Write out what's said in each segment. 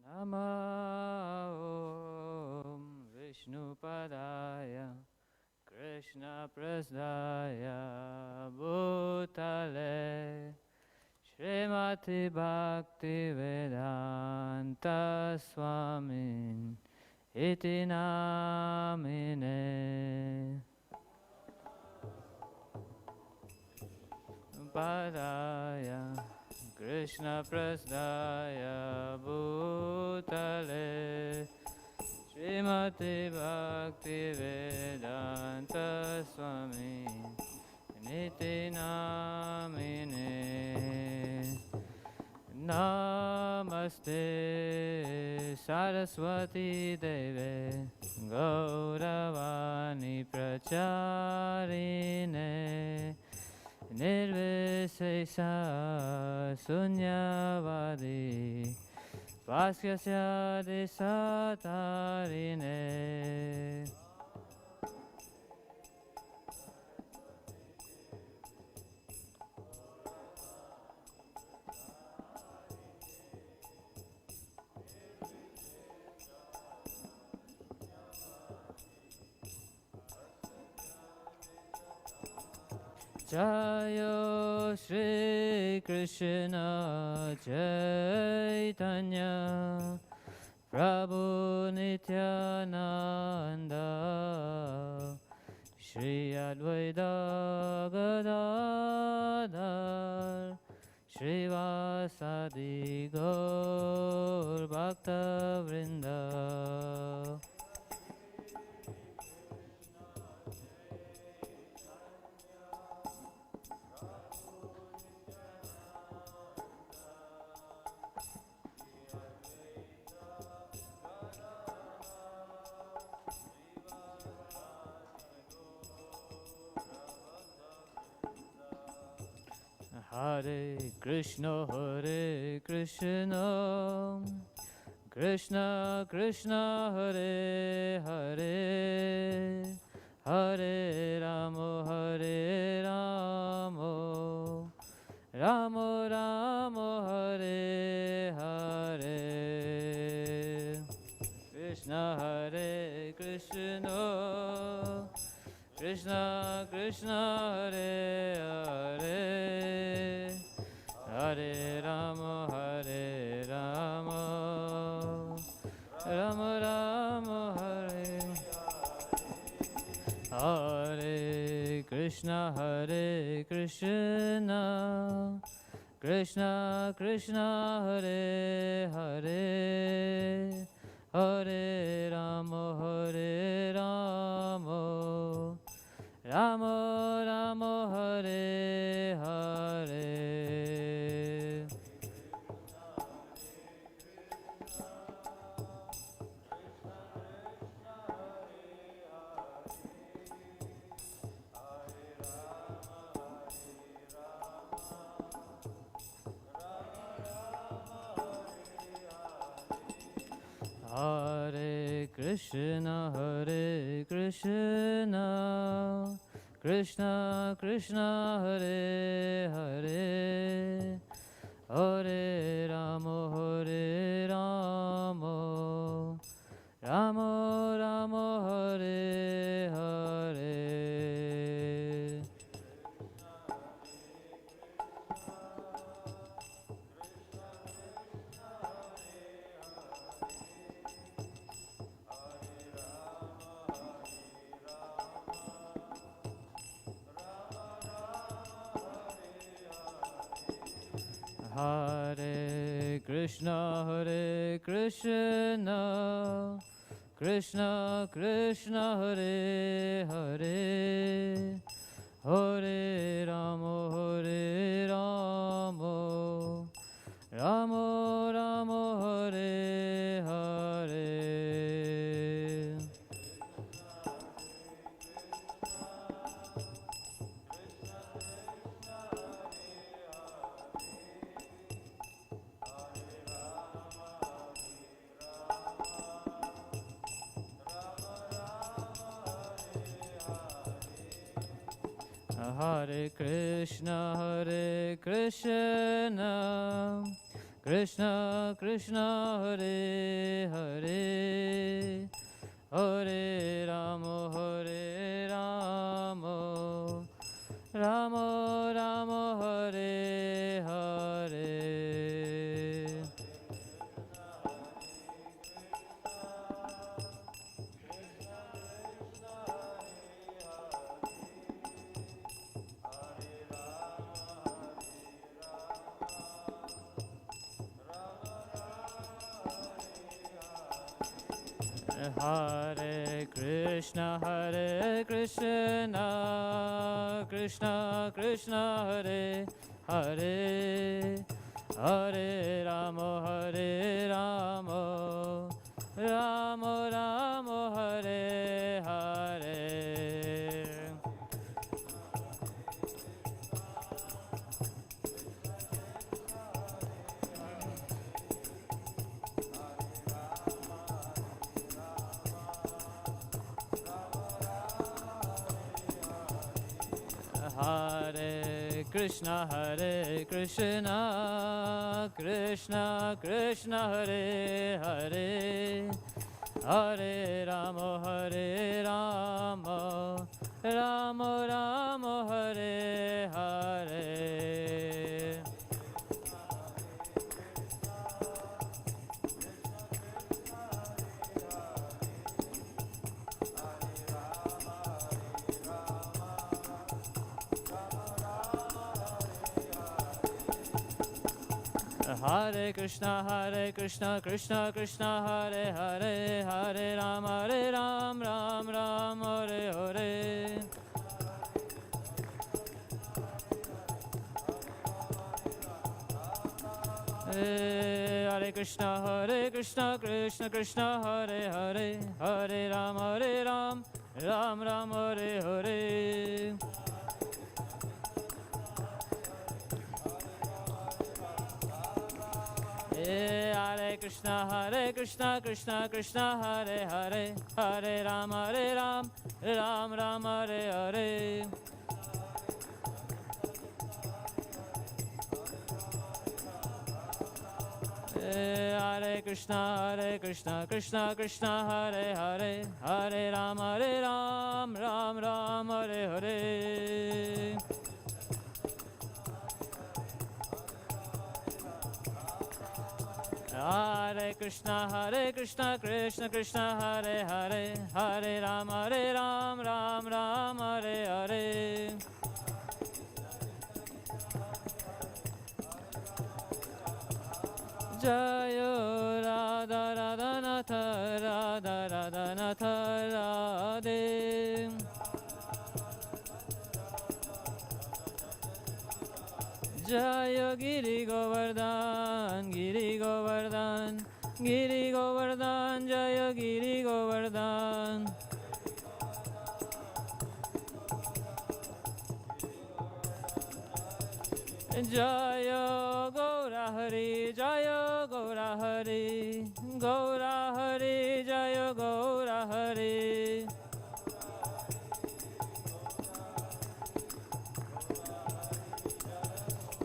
Namo Om Vishnupadaya Krishna Prasdaya Bhutale Srimati Bhakti Vedanta Swami Iti Namine Padaya Krishna Prasdaya Bhutale Srimati Bhakti Vedanta Swami Niti Namine Namaste Saraswati Deve Gauravani Pracharine Nirvisesa Sunyavadi Vaskasya Desatarine Jayo Shri Krishna Caitanya Prabhu Nityananda Shri Advaita Gadadhar Shri Vasadi Gaur Bhakta Vrinda Hare Krishna, Krishna Krishna, Hare Hare, Hare Rama, Hare Rama, Rama Rama, Hare Hare. Krishna, Hare Krishna, Krishna Krishna, Hare Hare, Hare Rama, Hare Rama, Rama Rama, Hare Hare. Krishna, Hare Krishna, Krishna Krishna, Hare Hare, Hare Rama, Hare Rama, Rama Rama, Hare Hare. Hare Krishna, Hare Krishna, Krishna Krishna, Hare Hare, Hare Rama, Hare Rama, Rama Rama, Hare Hare. Hare Krishna, Hare Krishna, Krishna Krishna, Hare Hare, Hare Rama, Hare Rama, Rama Rama, Hare Hare. Hare Krishna, Krishna Krishna Krishna Hare Hare Hare Rama Rama Rama Hare Hare. Hare Krishna Krishna Krishna Hare Hare Hare Rama Rama Rama Hare Hare. Hare Krishna Krishna Krishna Hare Hare Hare Rama Rama Rama Hare Hare. Hare Krishna Krishna Krishna Hare Hare Hare Ram Ram Ram Hare Hare. Hare Krishna Krishna Krishna Hare Hare Hare Ram Ram Ram Hare Hare. Hare Krishna Krishna Krishna Hare Hare Hare Ram Ram Ram Hare Hare. Hare Krishna Krishna Krishna Hare Hare Hare Ram Ram Ram Hare Hare. Hare Krishna Krishna Krishna Hare Hare Hare Ram Ram Ram Hare Hare. Jaya Radha Radhanatha Radha Radhanatha Radhe. Jaya Giri Govardhan Giri Govardhan Giri Govardhan Jaya Giri Govardhan. Jaya Gaura Hari Jaya Gaura Hari Gaura Hari Jaya Gaura Hari.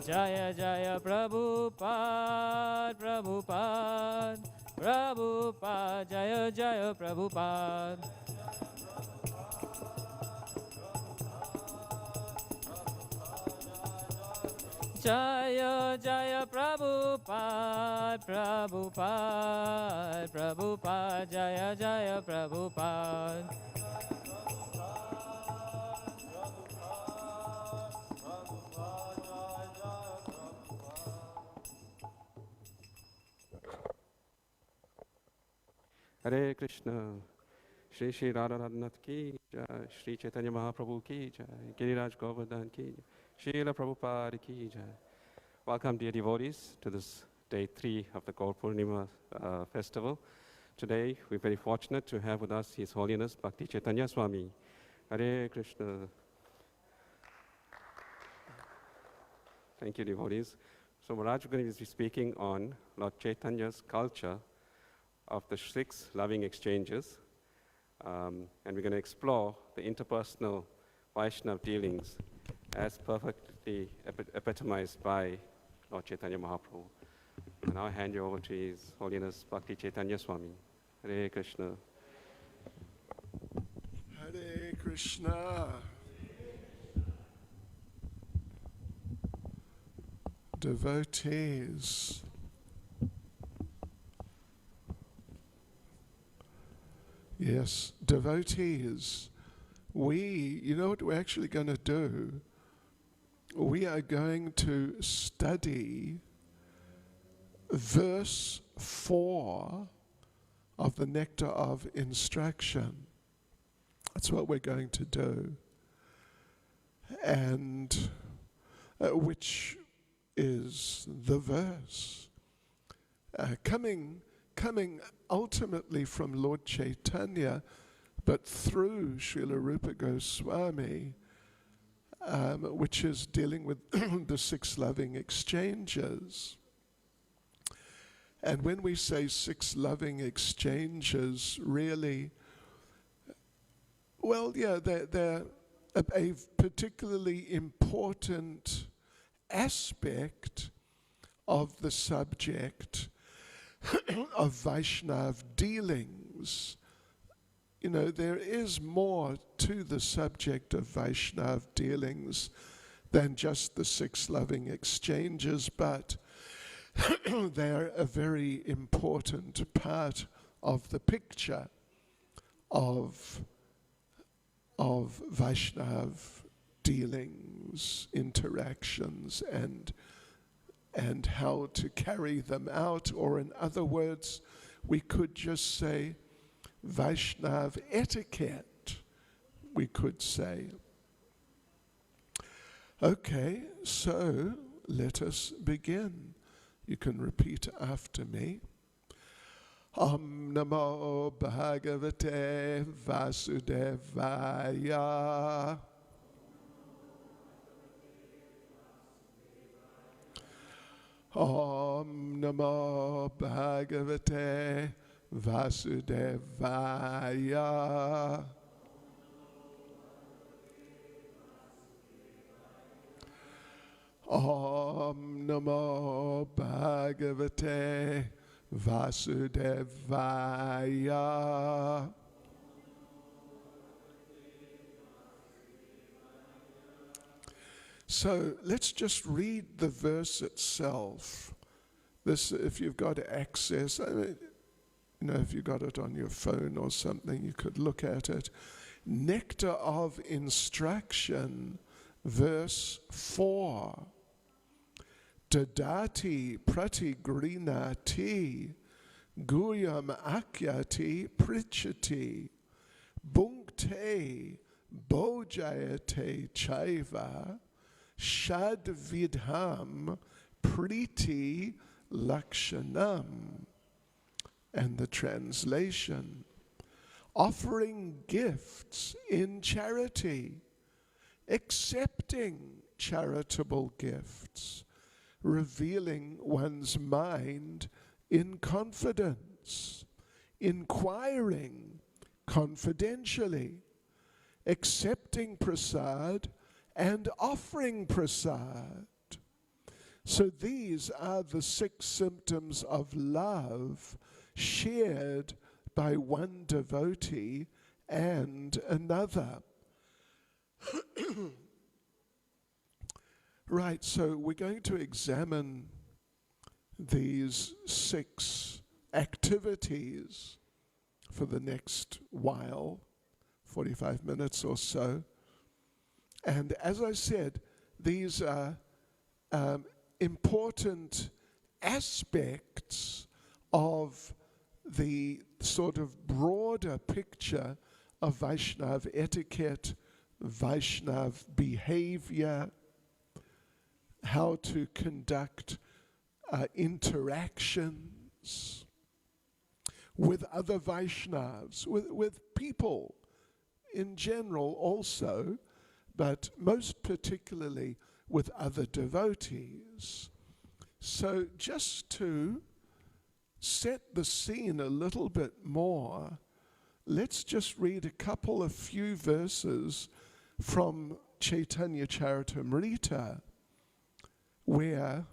Jaya Jaya Prabhupada Prabhupada Prabhupada Jaya Jaya Prabhupada. Jaya Jaya Prabhupada Prabhupada Prabhupada Jaya Jaya Prabhupada. Hare Krishna, Shri Shri Radha Radhanath ki jai, Shri Caitanya Mahaprabhu ki jai, Giriraj Govardhan ki jai, Srila Prabhupada ki jai. Welcome, dear devotees, to this day 3 of the Gaur Purnima festival. Today, we're very fortunate to have with us His Holiness Bhakti Caitanya Swami. Hare Krishna. Thank you, devotees. So Maharaj is going to be speaking on Lord Chaitanya's culture of the 6 loving exchanges, and we're going to explore the interpersonal Vaishnava dealings as perfectly epitomized by Lord Chaitanya Mahaprabhu. And I'll hand you over to His Holiness Bhakti Caitanya Swami. Hare Krishna. Hare Krishna. Devotees, yes, devotees, you know what we're actually going to do? We are going to study verse 4 of the Nectar of Instruction. That's what we're going to do. And which is the verse coming ultimately from Lord Caitanya, but through Srila Rupa Goswami, which is dealing with the 6 loving exchanges. And when we say 6 loving exchanges, really, well, yeah, they're a particularly important aspect of the subject of Vaishnav dealings. You know, there is more to the subject of Vaishnav dealings than just the 6 loving exchanges, but they're a very important part of the picture of Vaishnav dealings, interactions, and how to carry them out, or in other words, we could just say Vaishnav etiquette, we could say. Okay, so let us begin. You can repeat after me. Om Namo Bhagavate Vasudevaya. Om Namo Bhagavate Vasudevaya. Om Namo Bhagavate Vasudevaya. So let's just read the verse itself. This, if you've got access, if you've got it on your phone or something, you could look at it. Nectar of Instruction, verse 4. Dadati pratigrinati guyam akyati prichati bhunkte bojayate chaiva shadvidham priti lakshanam. And the translation: offering gifts in charity, accepting charitable gifts, revealing one's mind in confidence, inquiring confidentially, accepting prasad and offering prasad. So these are the 6 symptoms of love shared by one devotee and another. Right, so we're going to examine these 6 activities for the next while, 45 minutes or so. And as I said, these are important aspects of the sort of broader picture of Vaishnav etiquette, Vaishnav behavior, how to conduct interactions with other Vaishnavas, with people in general also, but most particularly with other devotees. So just to set the scene a little bit more, let's just read a few verses from Caitanya Charitamrita, where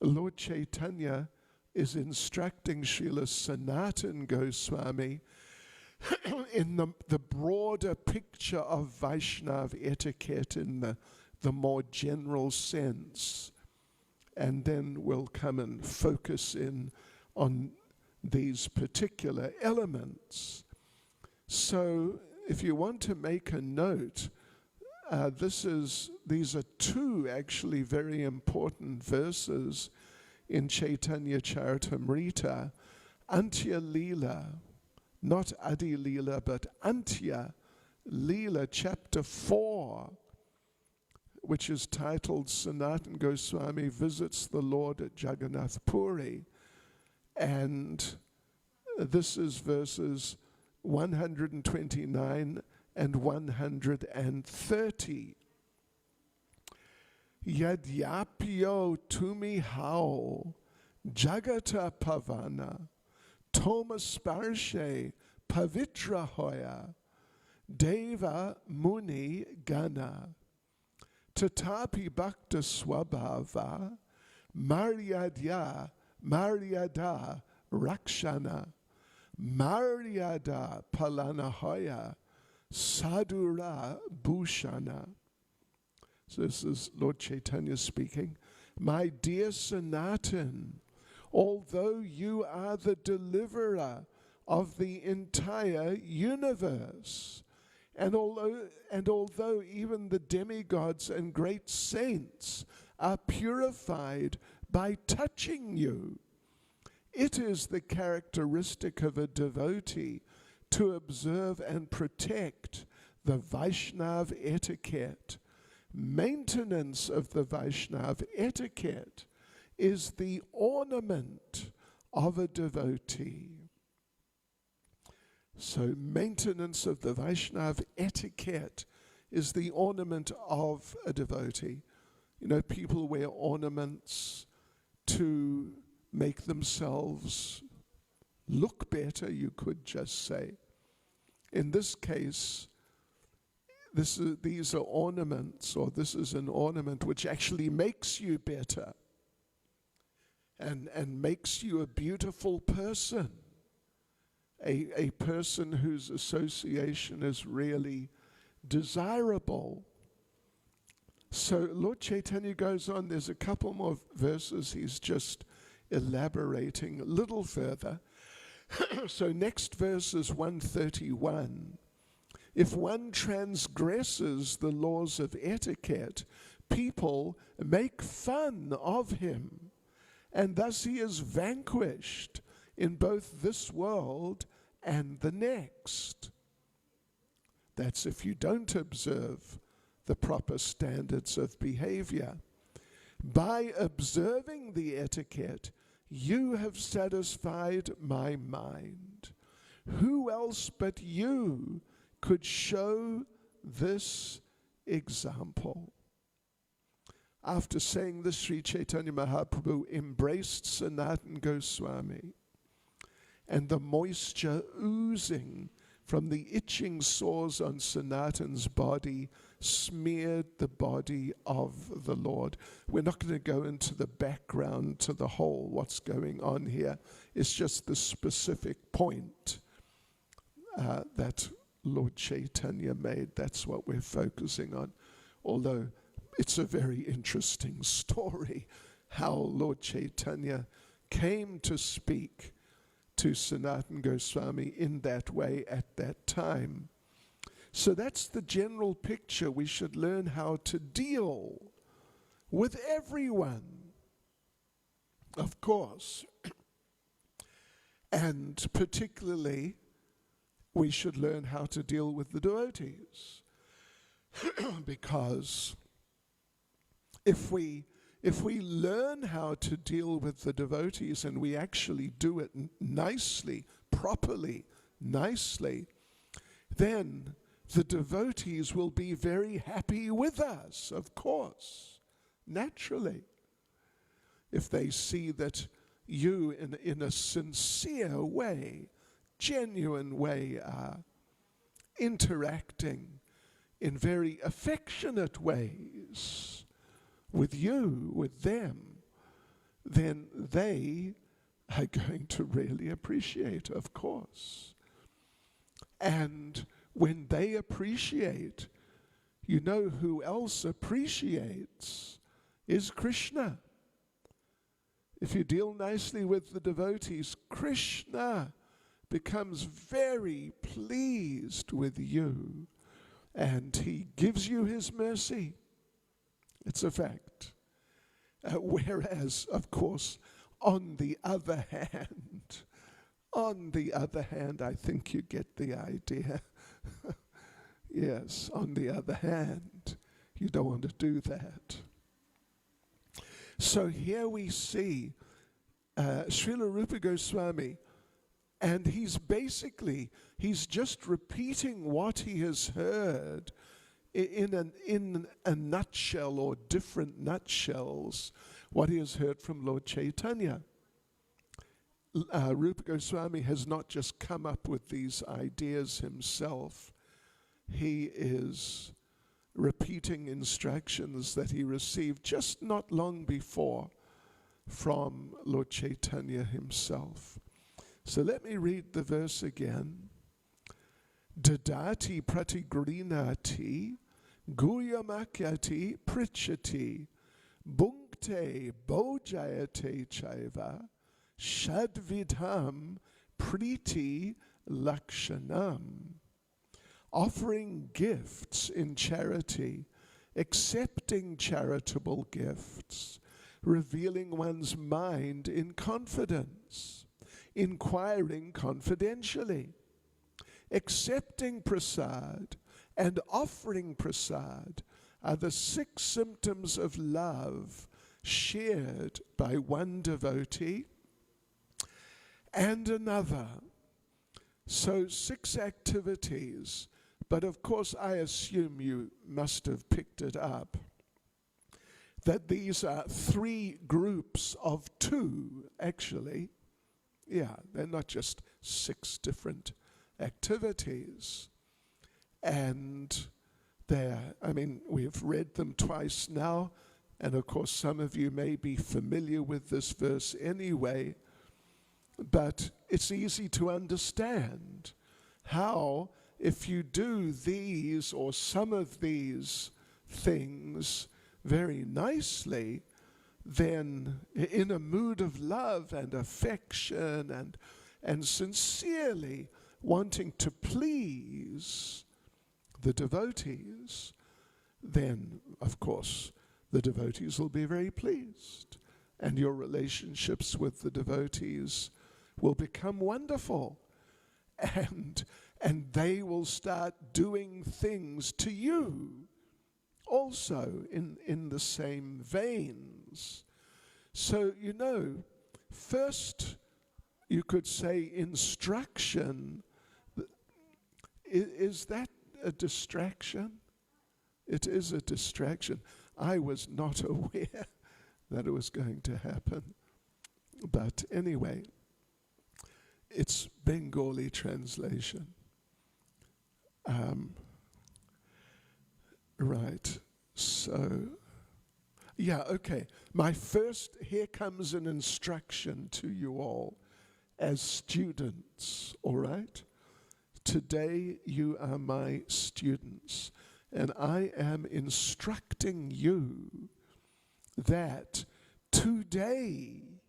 Lord Chaitanya is instructing Srila Sanatana Goswami in the broader picture of Vaishnava etiquette in the more general sense. And then we'll come and focus in on these particular elements. So if you want to make a note, these are two actually very important verses in Caitanya Charitamrita. Antya Leela, not Adi Leela, but Antya Leela, chapter 4, which is titled Sanatana Goswami Visits the Lord at Jagannath Puri. And this is verses 129 and 130. Yadyapyo tumi hao jagata pavana toma sparshe pavitra hoya deva muni gana tatapi bhakta swabhava maryada rakshana maryada palanahoya sadhura bhushana. So this is Lord Chaitanya speaking. My dear Sanatan, although you are the deliverer of the entire universe, and although even the demigods and great saints are purified by touching you, it is the characteristic of a devotee to observe and protect the Vaishnava etiquette. Maintenance of the Vaishnava etiquette is the ornament of a devotee. So maintenance of the Vaishnava etiquette is the ornament of a devotee. You know, people wear ornaments to make themselves look better, you could just say. In this case, these are ornaments, or this is an ornament which actually makes you better and makes you a beautiful person, a person whose association is really desirable. So Lord Chaitanya goes on, there's a couple more verses he's just elaborating a little further. So next verse is 131. If one transgresses the laws of etiquette, people make fun of him, and thus he is vanquished in both this world and the next. That's if you don't observe the proper standards of behavior. By observing the etiquette, you have satisfied my mind. Who else but you could show this example? After saying this, Sri Chaitanya Mahaprabhu embraced Sanatana Goswami, and the moisture oozing from the itching sores on Sanatana's body smeared the body of the Lord. We're not going to go into the background to the whole, what's going on here. It's just the specific point that Lord Chaitanya made. That's what we're focusing on. Although it's a very interesting story how Lord Chaitanya came to speak to Sanatana Goswami in that way at that time. So that's the general picture. We should learn how to deal with everyone, of course. And particularly, we should learn how to deal with the devotees. Because if we learn how to deal with the devotees and we actually do it nicely, properly, nicely, then the devotees will be very happy with us, of course, naturally. If they see that you, in a sincere way, genuine way, are interacting in very affectionate ways with you, with them, then they are going to really appreciate, of course. And when they appreciate, you know who else appreciates is Krishna. If you deal nicely with the devotees, Krishna becomes very pleased with you, and he gives you his mercy. It's a fact. Whereas, of course, on the other hand, I think you get the idea. Yes, on the other hand, you don't want to do that. So here we see Srila Rupa Goswami, and he's just repeating what he has heard in a nutshell, or different nutshells, what he has heard from Lord Caitanya. Rupa Goswami has not just come up with these ideas himself. He is repeating instructions that he received just not long before from Lord Caitanya himself. So let me read the verse again. Dadati pratigrinati guyamakyati prichati bhunkte bojayate chaiva shadvidham priti lakshanam. Offering gifts in charity, accepting charitable gifts, revealing one's mind in confidence, inquiring confidentially, accepting prasad and offering prasad are the 6 symptoms of love shared by one devotee and another. So 6 activities, but of course I assume you must have picked it up, that these are 3 groups of 2, actually. Yeah, they're not just 6 different activities. And we've read them twice now, and of course some of you may be familiar with this verse anyway, but it's easy to understand how, if you do these or some of these things very nicely, then in a mood of love and affection and sincerely wanting to please the devotees, then of course the devotees will be very pleased, and your relationships with the devotees will become wonderful, and they will start doing things to you also in the same veins. So, first you could say instruction. Is that a distraction? It is a distraction. I was not aware that it was going to happen. But anyway, it's Bengali translation. Right. So, yeah, okay. Here comes an instruction to you all as students, all right? Today you are my students, and I am instructing you that today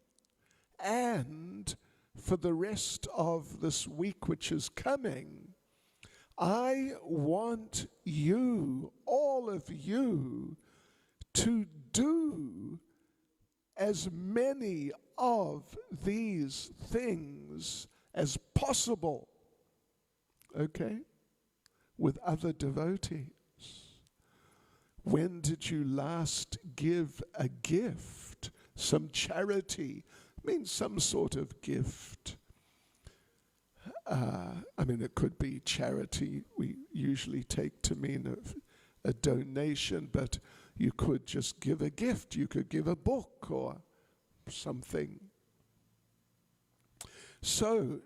and for the rest of this week which is coming, I want you, all of you, to do as many of these things as possible, okay, with other devotees. When did you last give a gift, some charity? Some sort of gift. It could be charity. We usually take to mean a donation, but you could just give a gift. You could give a book or something. So,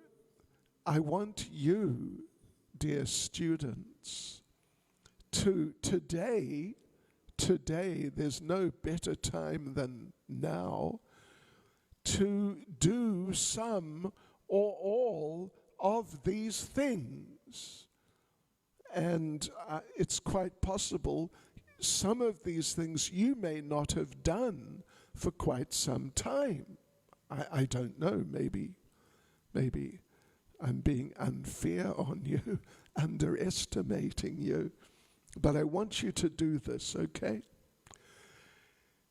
I want you, dear students, to today, there's no better time than now, to do some or all of these things. And it's quite possible some of these things you may not have done for quite some time. I don't know, maybe I'm being unfair on you, underestimating you. But I want you to do this, okay?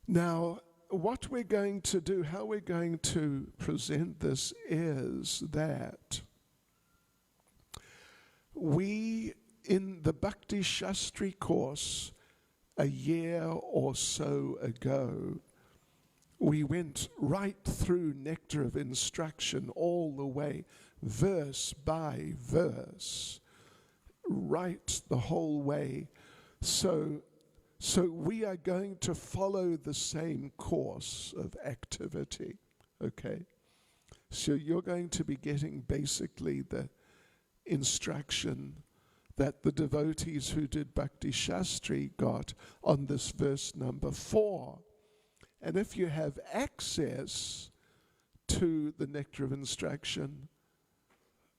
Now, what we're going to do, how we're going to present this is that we, in the Bhakti Shastri course, a year or so ago, we went right through Nectar of Instruction all the way, verse by verse, right the whole way. So we are going to follow the same course of activity, okay? So you're going to be getting basically the instruction that the devotees who did Bhakti Shastri got on this verse number 4. And if you have access to the Nectar of Instruction,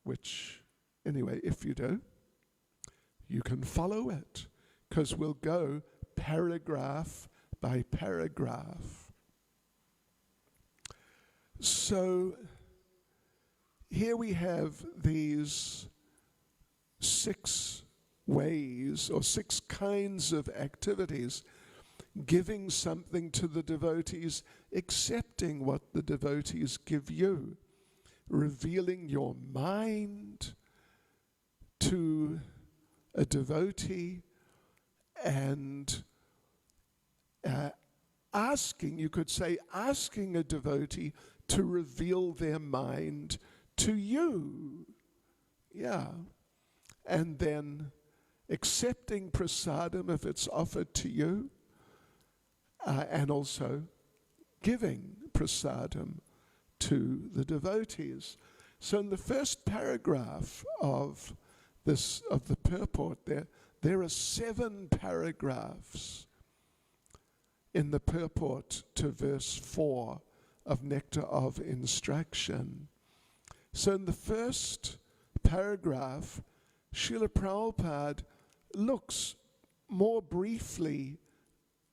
which, anyway, if you do, you can follow it, because we'll go paragraph by paragraph. So here we have these 6 ways or 6 kinds of activities: giving something to the devotees, accepting what the devotees give you, revealing your mind to a devotee, and asking, you could say, asking a devotee to reveal their mind to you. Yeah. And then accepting prasadam if it's offered to you, and also giving prasadam to the devotees. So in the first paragraph of the purport, there are 7 paragraphs in the purport to verse 4 of Nectar of Instruction. So in the first paragraph, Srila Prabhupada looks more briefly,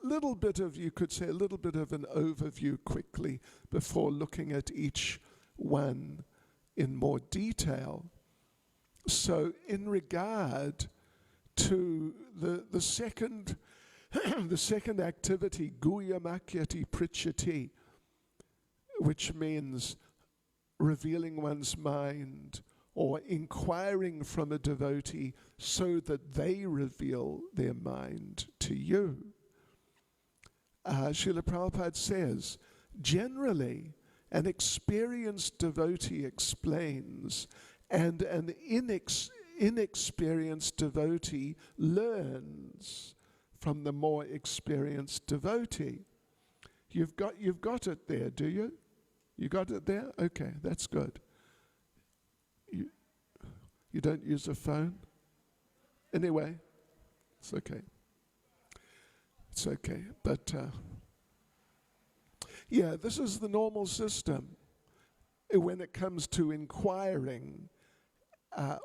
you could say a little bit of an overview quickly before looking at each one in more detail. So in regard to the second the second activity, Guyamakyati Prichati, which means revealing one's mind or inquiring from a devotee so that they reveal their mind to you. Srila Prabhupada says, generally, an experienced devotee explains, and an inexperienced devotee learns from the more experienced devotee. You've got it there, do you? You got it there? Okay, that's good. You don't use a phone? Anyway, it's okay. It's okay. But, yeah, this is the normal system when it comes to inquiring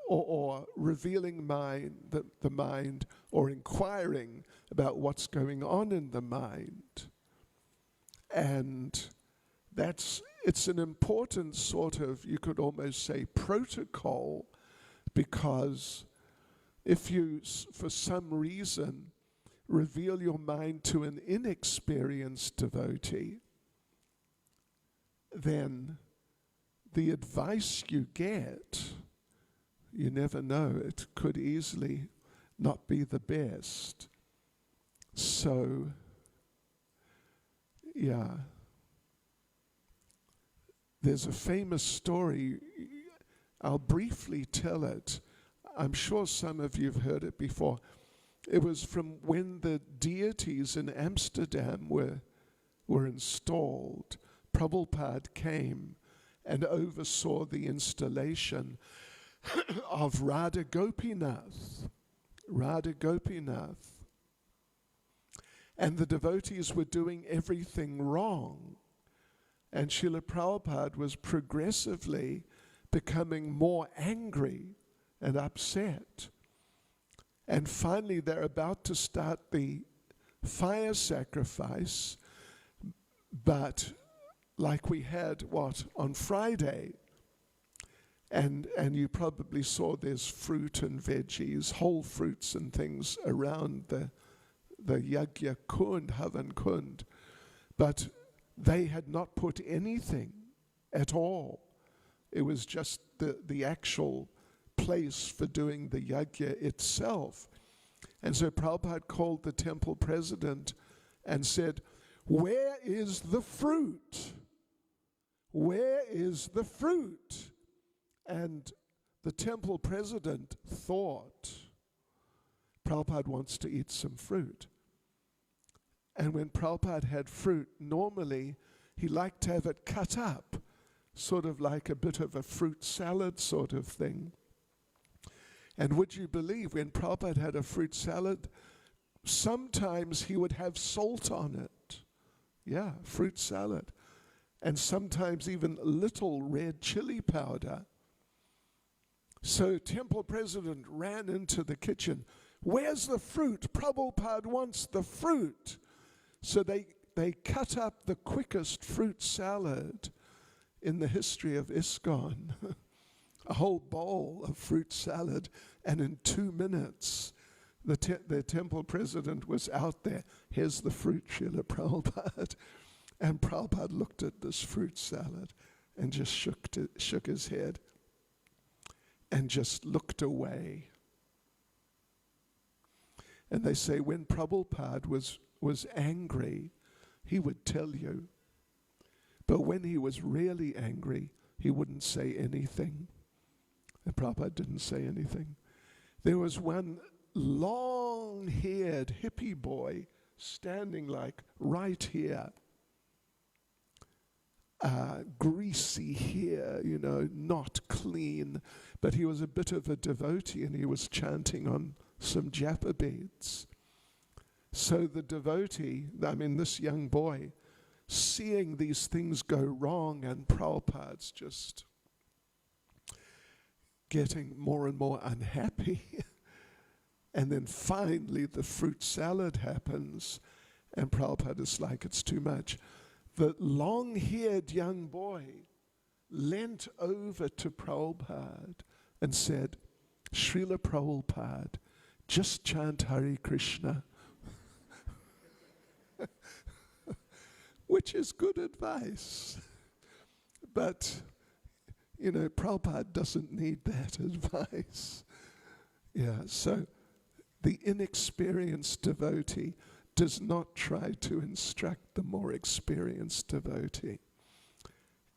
or revealing the mind, or inquiring about what's going on in the mind. And it's an important sort of, you could almost say, protocol, because if you, for some reason, reveal your mind to an inexperienced devotee, then the advice you get, you never know, it could easily not be the best. So, yeah. There's a famous story. I'll briefly tell it. I'm sure some of you have heard it before. It was from when the deities in Amsterdam were installed. Prabhupada came and oversaw the installation of Radha Gopinath. And the devotees were doing everything wrong. And Srila Prabhupada was progressively becoming more angry and upset. And finally, they're about to start the fire sacrifice, but like we had, on Friday, and you probably saw there's fruit and veggies, whole fruits and things around the Yagya Kund, Havan Kund, but they had not put anything at all. It was just the actual place for doing the yagya itself. And so Prabhupada called the temple president and said, "Where is the fruit? Where is the fruit?" And the temple president thought, Prabhupada wants to eat some fruit. And when Prabhupada had fruit, normally he liked to have it cut up, sort of like a bit of a fruit salad sort of thing. And would you believe, when Prabhupada had a fruit salad, sometimes he would have salt on it. Yeah, fruit salad. And sometimes even little red chili powder. So temple president ran into the kitchen. "Where's the fruit? Prabhupada wants the fruit." So they cut up the quickest fruit salad in the history of ISKCON. A whole bowl of fruit salad, and in 2 minutes, the temple president was out there. "Here's the fruit, Srila Prabhupada." And Prabhupada looked at this fruit salad and just shook his head and just looked away. And they say when Prabhupada was angry, he would tell you. But when he was really angry, he wouldn't say anything. And Prabhupada didn't say anything. There was one long-haired hippie boy standing like right here. Greasy hair, not clean. But he was a bit of a devotee, and he was chanting on some japa beads. So the devotee, this young boy, seeing these things go wrong, and Prabhupada's just getting more and more unhappy. And then finally the fruit salad happens, and Prabhupada is like, "It's too much." The long-haired young boy leant over to Prabhupada and said, "Srila Prabhupada, just chant Hare Krishna." Which is good advice. But, Prabhupada doesn't need that advice. Yeah, so the inexperienced devotee does not try to instruct the more experienced devotee.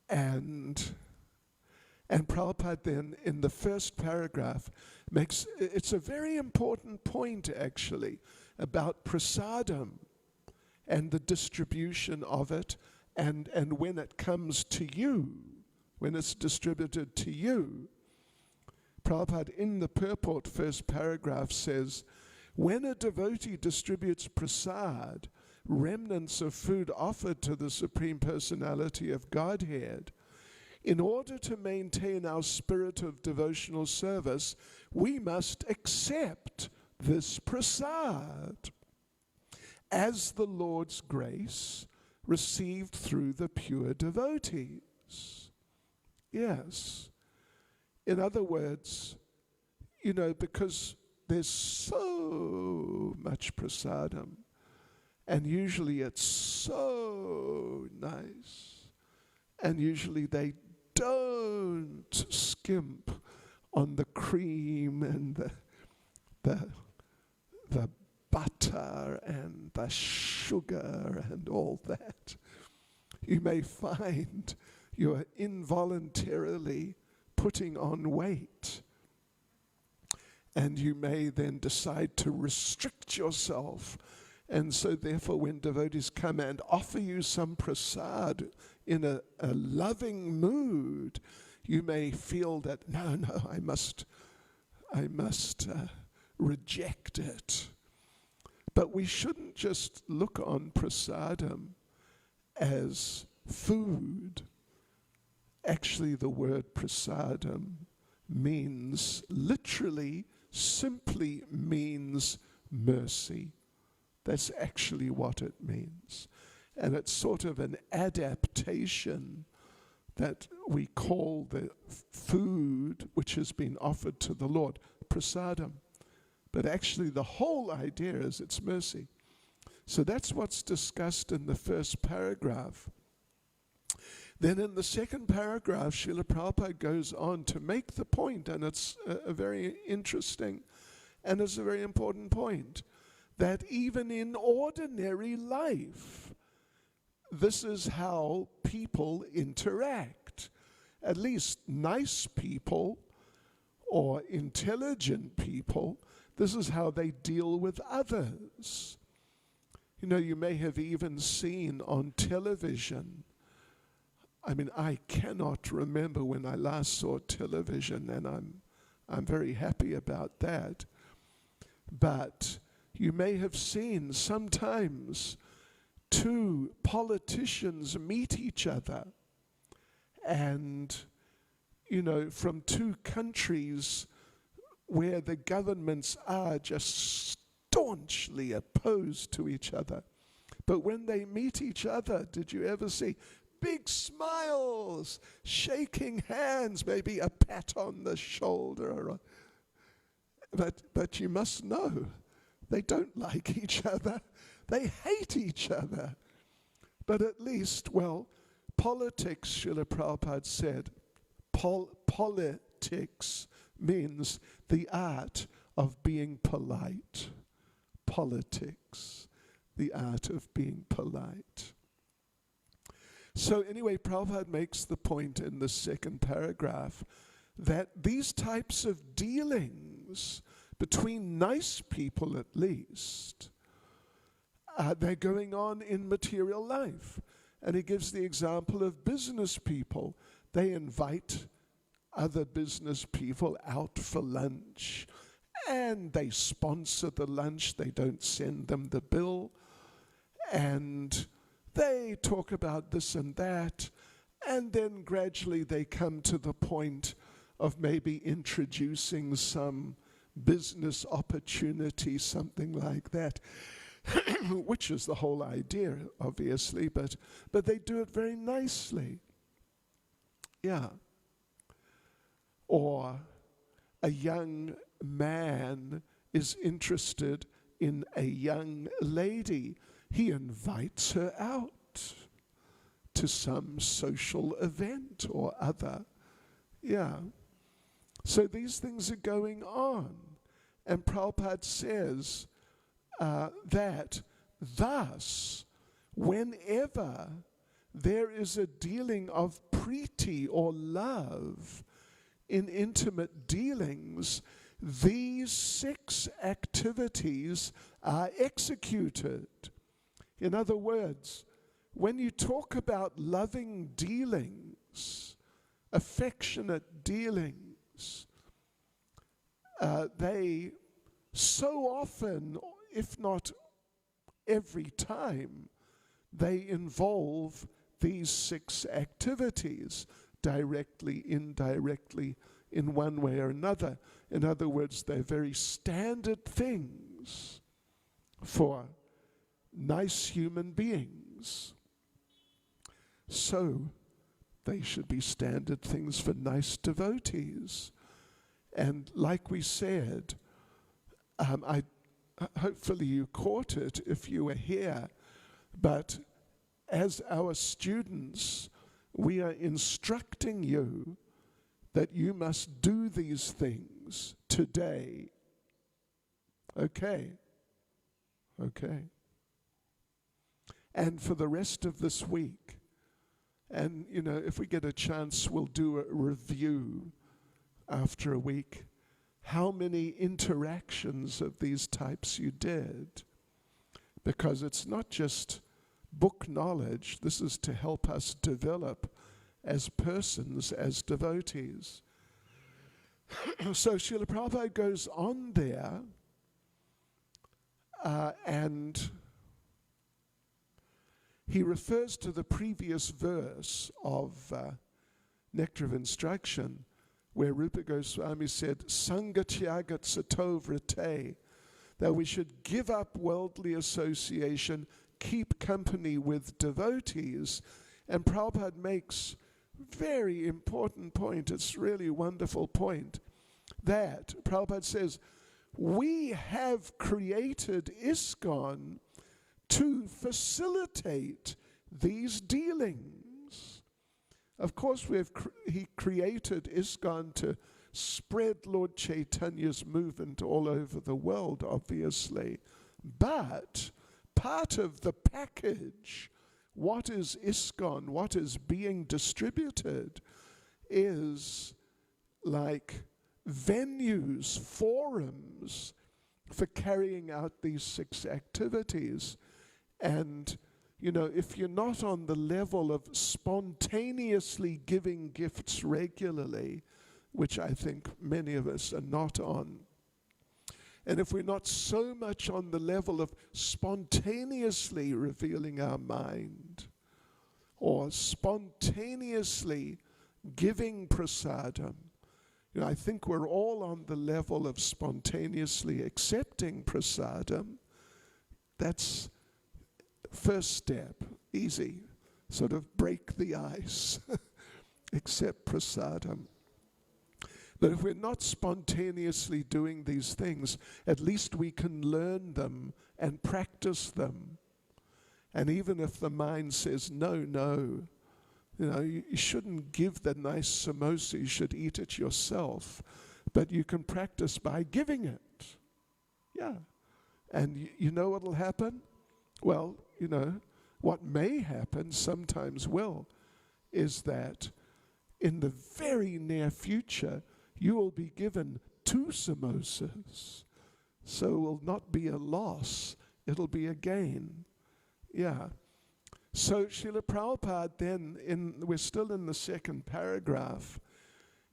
And Prabhupada then, in the first paragraph, it's a very important point actually, about prasadam and the distribution of it, and when it comes to you, when it's distributed to you. Prabhupada in the purport first paragraph says, "When a devotee distributes prasad, remnants of food offered to the Supreme Personality of Godhead, in order to maintain our spirit of devotional service, we must accept this prasad as the Lord's grace received through the pure devotees." Yes. In other words, because there's so much prasadam, and usually it's so nice, and usually they don't skimp on the cream and the butter and the sugar and all that. You may find you are involuntarily putting on weight, and you may then decide to restrict yourself. And so therefore, when devotees come and offer you some prasad in a loving mood, you may feel that, no, I must reject it. But we shouldn't just look on prasadam as food. Actually, the word prasadam means, literally, simply means mercy. That's actually what it means. And it's sort of an adaptation that we call the food which has been offered to the Lord, prasadam. But actually the whole idea is it's mercy. So that's what's discussed in the first paragraph. Then in the second paragraph, Srila Prabhupada goes on to make the point, and it's a very interesting and it's a very important point, that even in ordinary life, this is how people interact. At least nice people or intelligent people, this is how they deal with others. You know, you may have even seen on television, I mean, I cannot remember when I last saw television, and I'm very happy about that. But you may have seen sometimes two politicians meet each other, and, you know, from two countries where the governments are just staunchly opposed to each other. But when they meet each other, did you ever see big smiles, shaking hands, maybe a pat on the shoulder? But you must know, they don't like each other. They hate each other. But at least, well, politics, Srila Prabhupada said, politics means the art of being polite. Politics, the art of being polite. So anyway, Prabhupada makes the point in the second paragraph that these types of dealings between nice people, at least, they're going on in material life. And he gives the example of business people. They invite other business people out for lunch, and they sponsor the lunch. They don't send them the bill. And they talk about this and that, and then gradually they come to the point of maybe introducing some business opportunity, something like that, which is the whole idea, obviously, but they do it very nicely. Yeah. Or a young man is interested in a young lady. He invites her out to some social event or other. Yeah. So these things are going on. And Prabhupada says that thus, whenever there is a dealing of preeti or love in intimate dealings, these 6 activities are executed. In other words, when you talk about loving dealings, affectionate dealings, they so often, if not every time, they involve these 6 activities, directly, indirectly, in one way or another. In other words, they're very standard things for nice human beings. So they should be standard things for nice devotees. And like we said, hopefully you caught it if you were here, but as our students, we are instructing you that you must do these things today. Okay. Okay. And for the rest of this week, and, you know, if we get a chance, we'll do a review after a week, how many interactions of these types you did. Because it's not just book knowledge, this is to help us develop as persons, as devotees. So Srila Prabhupada goes on there, and he refers to the previous verse of Nectar of Instruction, where Rupa Goswami said, Sangha Tyagat Sato Vrite, that we should give up worldly association, keep company with devotees. And Prabhupada makes very important point, it's really a wonderful point, that Prabhupada says, we have created ISKCON to facilitate these dealings. Of course, he created ISKCON to spread Lord Chaitanya's movement all over the world, obviously. But part of the package, what is ISKCON, what is being distributed, is like venues, forums for carrying out these 6 activities. And, you know, if you're not on the level of spontaneously giving gifts regularly, which I think many of us are not on, and if we're not so much on the level of spontaneously revealing our mind, or spontaneously giving prasadam, you know, I think we're all on the level of spontaneously accepting prasadam. That's first step, easy, sort of break the ice, accept prasadam. But if we're not spontaneously doing these things, at least we can learn them and practice them. And even if the mind says, no, you know, you shouldn't give the nice samosa, you should eat it yourself. But you can practice by giving it. Yeah. And you know what will happen? Well, you know, what may happen, sometimes will, is that in the very near future, you will be given 2 samosas. So it will not be a loss, it'll be a gain. Yeah. So Srila Prabhupada then, we're still in the 2nd paragraph,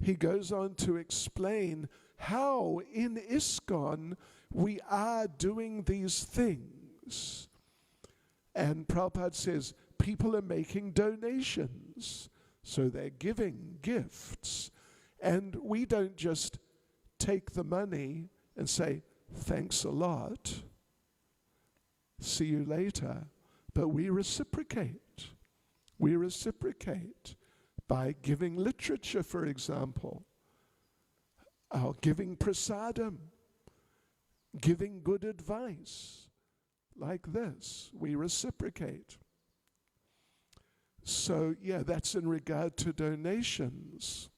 he goes on to explain how in ISKCON we are doing these things. And Prabhupada says, people are making donations, so they're giving gifts. And we don't just take the money and say, thanks a lot, see you later. But we reciprocate. We reciprocate by giving literature, for example, giving prasadam, giving good advice, like this. We reciprocate. So, yeah, that's in regard to donations.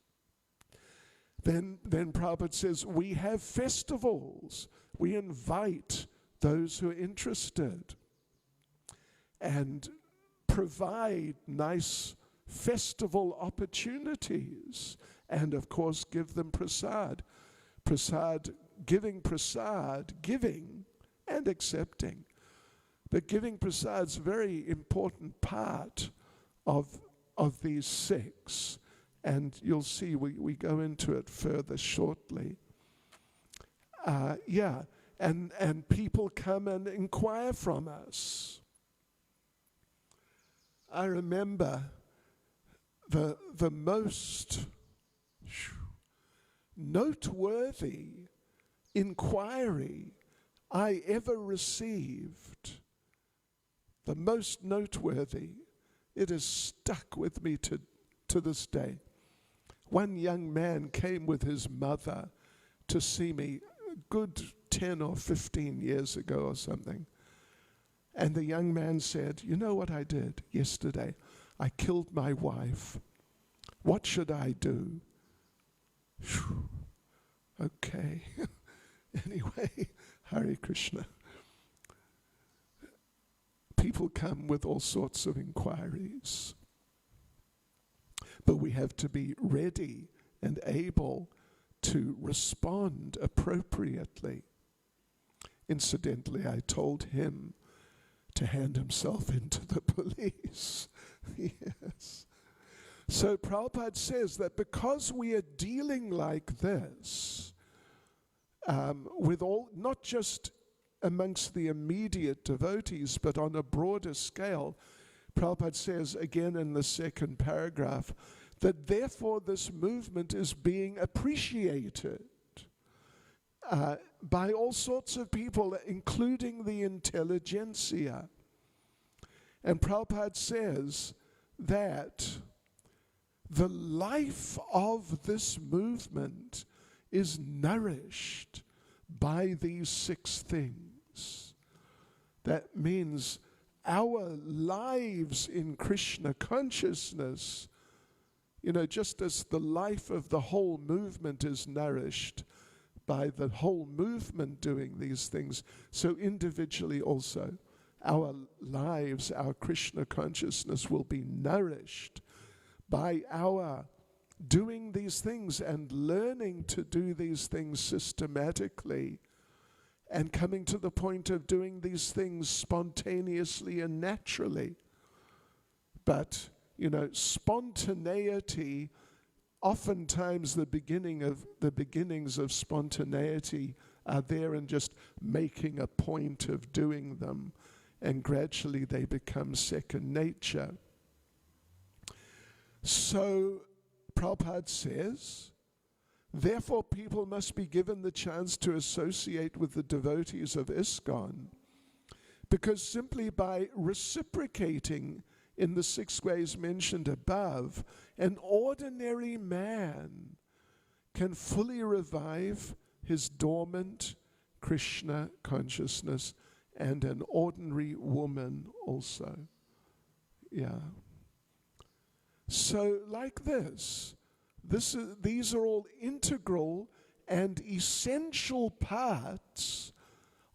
Then Prabhupada says, we have festivals. We invite those who are interested and provide nice festival opportunities, and of course give them prasad. Giving and accepting. But giving prasad is a very important part of these 6. And you'll see we go into it further shortly. And people come and inquire from us. I remember the most noteworthy inquiry I ever received. The most noteworthy. It has stuck with me to this day. One young man came with his mother to see me a good 10 or 15 years ago or something. And the young man said, you know what I did yesterday? I killed my wife. What should I do? Whew. Okay. Anyway, Hare Krishna. People come with all sorts of inquiries. But we have to be ready and able to respond appropriately. Incidentally, I told him to hand himself into the police. Yes. So Prabhupada says that because we are dealing like this, with all, not just amongst the immediate devotees, but on a broader scale, Prabhupada says again in the second paragraph that therefore this movement is being appreciated by all sorts of people, including the intelligentsia. And Prabhupada says that the life of this movement is nourished by these 6 things. That means our lives in Krishna consciousness, just as the life of the whole movement is nourished by the whole movement doing these things, so individually also our lives, our Krishna consciousness will be nourished by our doing these things and learning to do these things systematically and coming to the point of doing these things spontaneously and naturally. But, spontaneity, oftentimes the beginnings of spontaneity are there in just making a point of doing them, and gradually they become second nature. So Prabhupada says, therefore people must be given the chance to associate with the devotees of ISKCON, because simply by reciprocating in the 6 ways mentioned above, an ordinary man can fully revive his dormant Krishna consciousness, and an ordinary woman also. Yeah. So like these are all integral and essential parts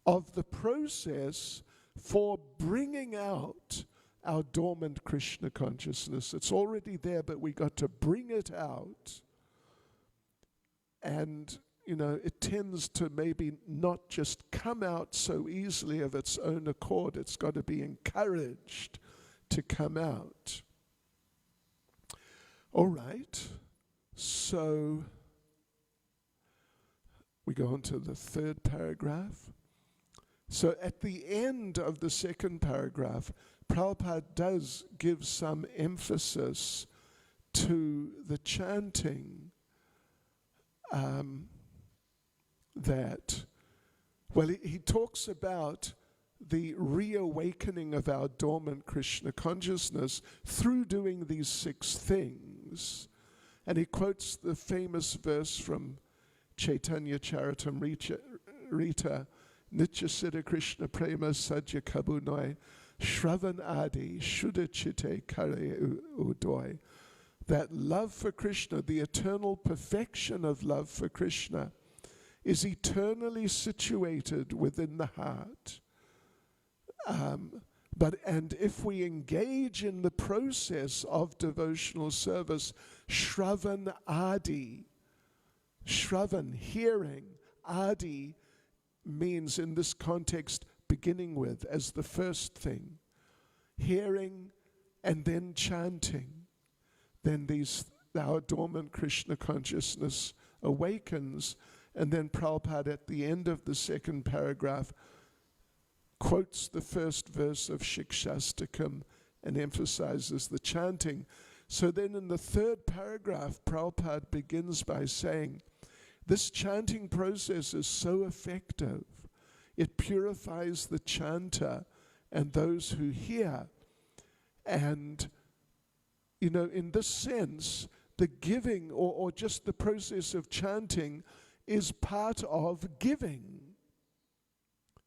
of the process for bringing out our dormant Krishna consciousness. It's already there, but we got to bring it out. And, it tends to maybe not just come out so easily of its own accord. It's got to be encouraged to come out. All right, so we go on to the 3rd paragraph. So at the end of the 2nd paragraph, Prabhupada does give some emphasis to the chanting he talks about the reawakening of our dormant Krishna consciousness through doing these 6 things. And he quotes the famous verse from Caitanya Charitamrita, Nitya Siddha Krishna Prema Sajya Kabunoi Shravan Adi Shuddha Chitte Kare Udoy. That love for Krishna, the eternal perfection of love for Krishna, is eternally situated within the heart. And if we engage in the process of devotional service, Shravan Adi, Shravan, hearing, Adi means in this context beginning with as the first thing, hearing and then chanting, then our dormant Krishna consciousness awakens. And then Prabhupada at the end of the 2nd paragraph quotes the first verse of Shikshastakam and emphasizes the chanting. So then in the 3rd paragraph, Prabhupada begins by saying, this chanting process is so effective. It purifies the chanter and those who hear. And, in this sense, the giving or just the process of chanting is part of giving.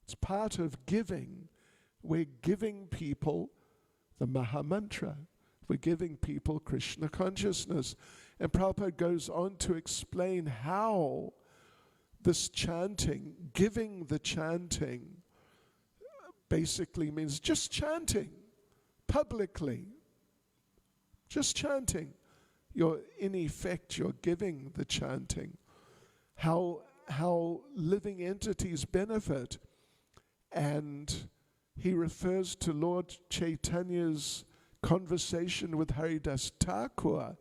It's part of giving. We're giving people the Mahamantra. We're giving people Krishna consciousness. And Prabhupada goes on to explain how this chanting, giving the chanting, basically means just chanting publicly. Just chanting. In effect, you're giving the chanting. How living entities benefit. And he refers to Lord Chaitanya's conversation with Haridas Thakur,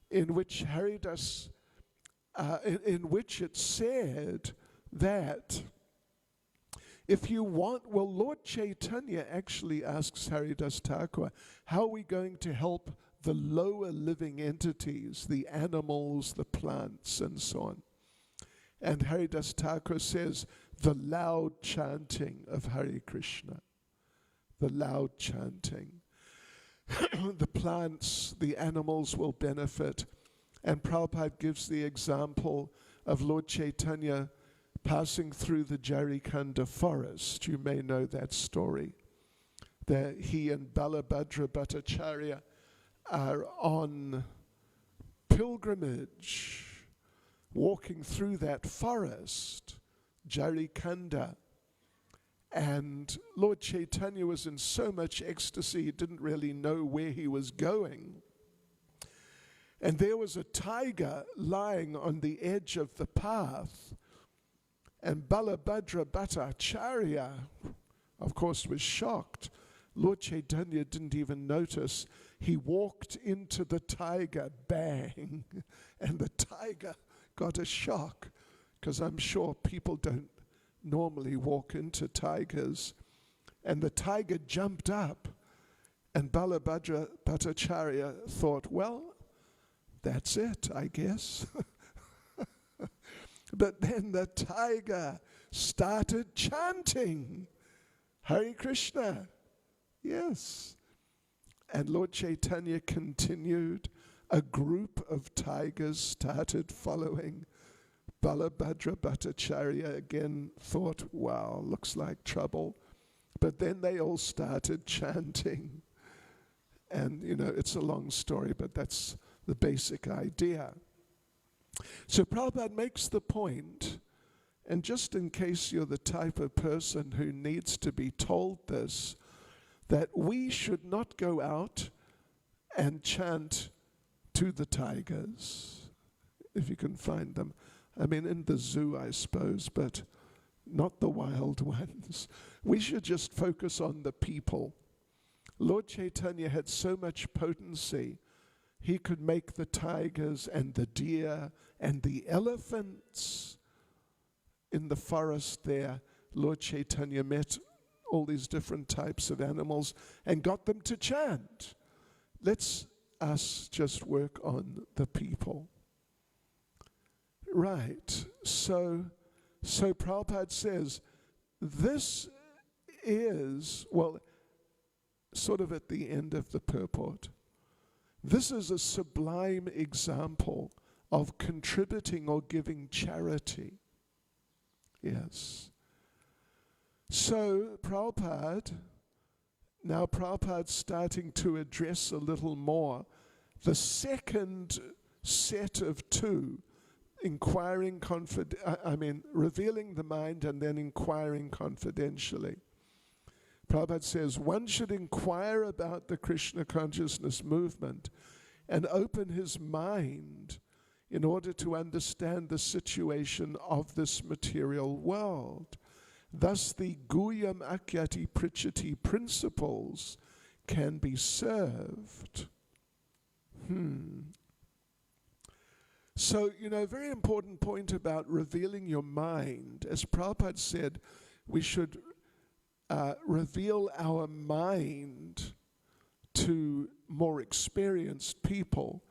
in which it said that if you want, well, Lord Caitanya actually asks Haridas Thakur, how are we going to help the lower living entities, the animals, the plants, and so on? And Haridas Thakur says, the loud chanting of Hare Krishna. The loud chanting. The plants, the animals will benefit. And Prabhupada gives the example of Lord Caitanya passing through the Jarikanda forest. You may know that story. That he and Balabhadra Bhattacharya are on pilgrimage, walking through that forest, Jarikanda. And Lord Caitanya was in so much ecstasy, he didn't really know where he was going. And there was a tiger lying on the edge of the path. And Balabhadra Bhattacharya, of course, was shocked. Lord Caitanya didn't even notice. He walked into the tiger, bang, and the tiger got a shock, because I'm sure people don't normally walk into tigers. And the tiger jumped up, and Balabhadra Bhattacharya thought, well, that's it, I guess. But then the tiger started chanting, Hare Krishna. Yes. And Lord Caitanya continued. A group of tigers started following. Balabhadra Bhattacharya again thought, wow, looks like trouble. But then they all started chanting. And, you know, it's a long story, but that's the basic idea. So Prabhupada makes the point, and just in case you're the type of person who needs to be told this, that we should not go out and chant to the tigers, if you can find them. I mean, in the zoo, I suppose, but not the wild ones. We should just focus on the people. Lord Caitanya had so much potency, he could make the tigers and the deer and the elephants in the forest there. Lord Caitanya met all these different types of animals and got them to chant. Let's us just work on the people. Right. So Prabhupada says, this is, well, sort of at the end of the purport, this is a sublime example of contributing or giving charity. Yes. So Prabhupada, now Prabhupada's starting to address a little more the second set of two, revealing the mind and then inquiring confidentially. Prabhupada says one should inquire about the Krishna consciousness movement and open his mind in order to understand the situation of this material world. Thus the Guyam Akyati Prichati principles can be served. So, very important point about revealing your mind. As Prabhupada said, we should reveal our mind to more experienced people.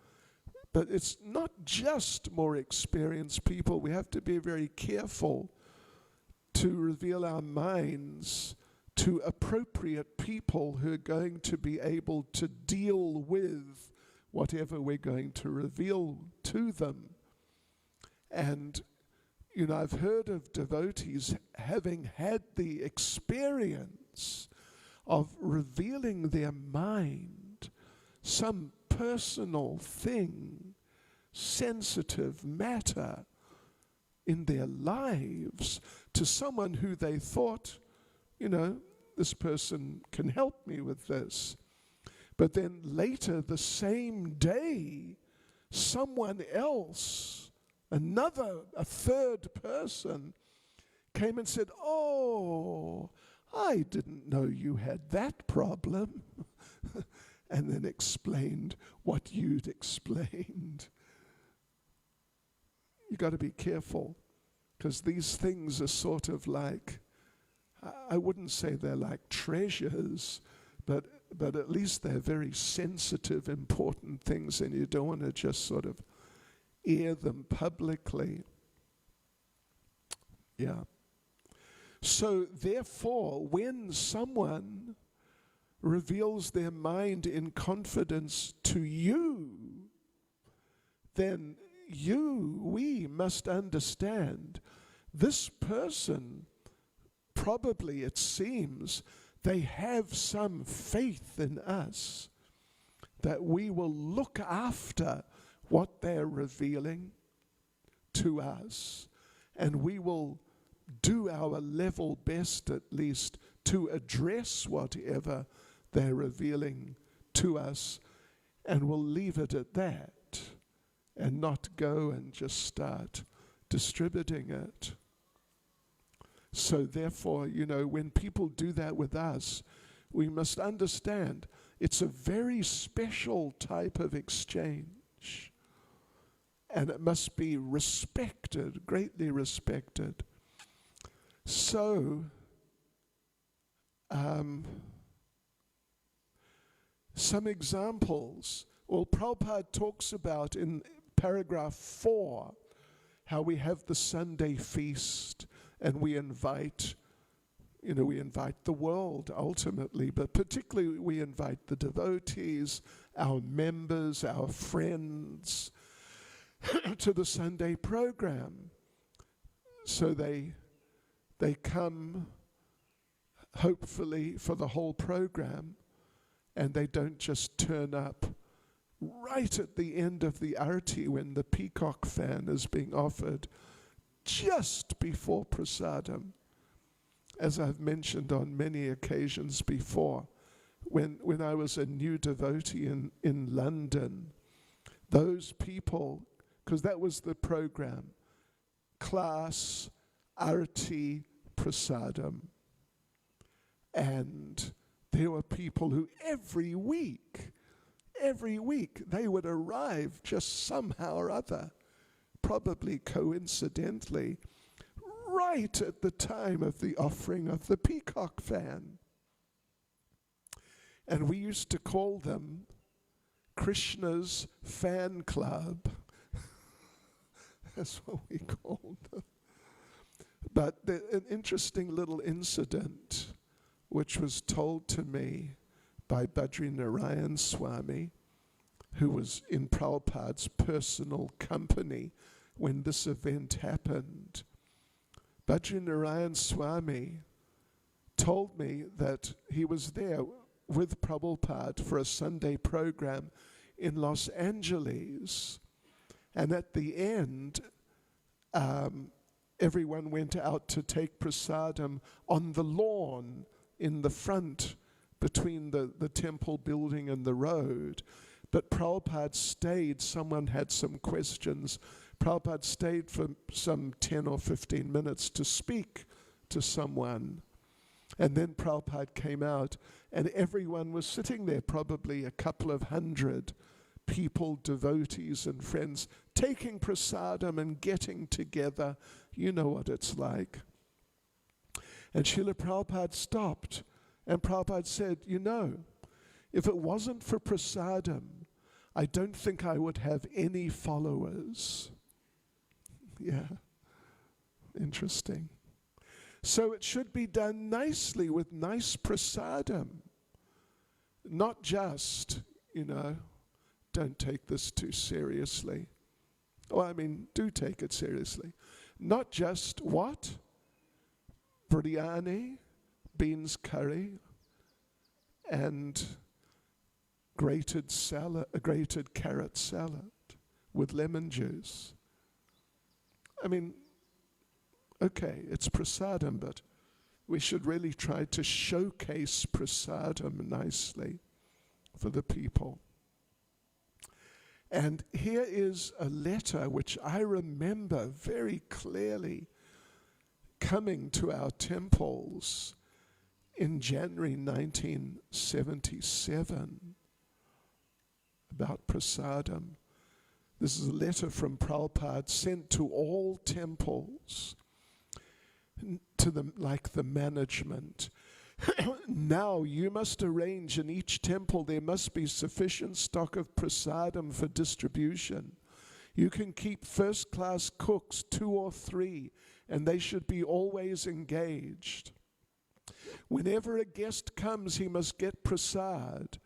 But it's not just more experienced people. We have to be very careful to reveal our minds to appropriate people who are going to be able to deal with whatever we're going to reveal to them. And, I've heard of devotees having had the experience of revealing their mind, some personal thing, sensitive matter in their lives, to someone who they thought, this person can help me with this. But then later, the same day, someone else, a third person, came and said, oh, I didn't know you had that problem. And then explained what you'd explained. You got to be careful, because these things are sort of like, I wouldn't say they're like treasures, but at least they're very sensitive, important things, and you don't want to just sort of air them publicly. Yeah. So therefore, when someone reveals their mind in confidence to you, then we must understand this person, probably it seems, they have some faith in us that we will look after what they're revealing to us, and we will do our level best at least to address whatever they're revealing to us, and we'll leave it at that and not go and just start distributing it. So therefore, when people do that with us, we must understand it's a very special type of exchange, and it must be respected, greatly respected. So, some examples. Well, Prabhupada talks about in paragraph 4 how we have the Sunday feast, and we invite the world ultimately, but particularly we invite the devotees, our members, our friends to the Sunday program. So they come hopefully for the whole program, and they don't just turn up right at the end of the arati when the peacock fan is being offered, just before prasadam. As I've mentioned on many occasions before, when I was a new devotee in London, those people, because that was the program, class, arati, prasadam. And there were people who every week, they would arrive just somehow or other, probably coincidentally, right at the time of the offering of the peacock fan. And we used to call them Krishna's fan club. That's what we called them. But an interesting little incident which was told to me by Badrinarayan Swami, who was in Prabhupada's personal company when this event happened. Badrinarayan Swami told me that he was there with Prabhupada for a Sunday program in Los Angeles, and at the end, everyone went out to take prasadam on the lawn in the front between the temple building and the road. But Prabhupada stayed. Someone had some questions. Prabhupada stayed for some 10 or 15 minutes to speak to someone. And then Prabhupada came out, and everyone was sitting there, probably a couple of hundred people, devotees and friends, taking prasadam and getting together. You know what it's like. And Srila Prabhupada stopped, and Prabhupada said, if it wasn't for prasadam, I don't think I would have any followers. Yeah, interesting. So it should be done nicely with nice prasadam. Not just, don't take this too seriously. Do take it seriously. Not just what? Biryani, beans curry, and grated carrot salad with lemon juice. Okay, it's prasadam, but we should really try to showcase prasadam nicely for the people. And here is a letter which I remember very clearly coming to our temples in January 1977 about prasadam. This is a letter from Prabhupada sent to all temples. to them like the management. Now you must arrange in each temple there must be sufficient stock of prasadam for distribution. You can keep first-class cooks, 2 or 3, and they should be always engaged. Whenever a guest comes, he must get prasad.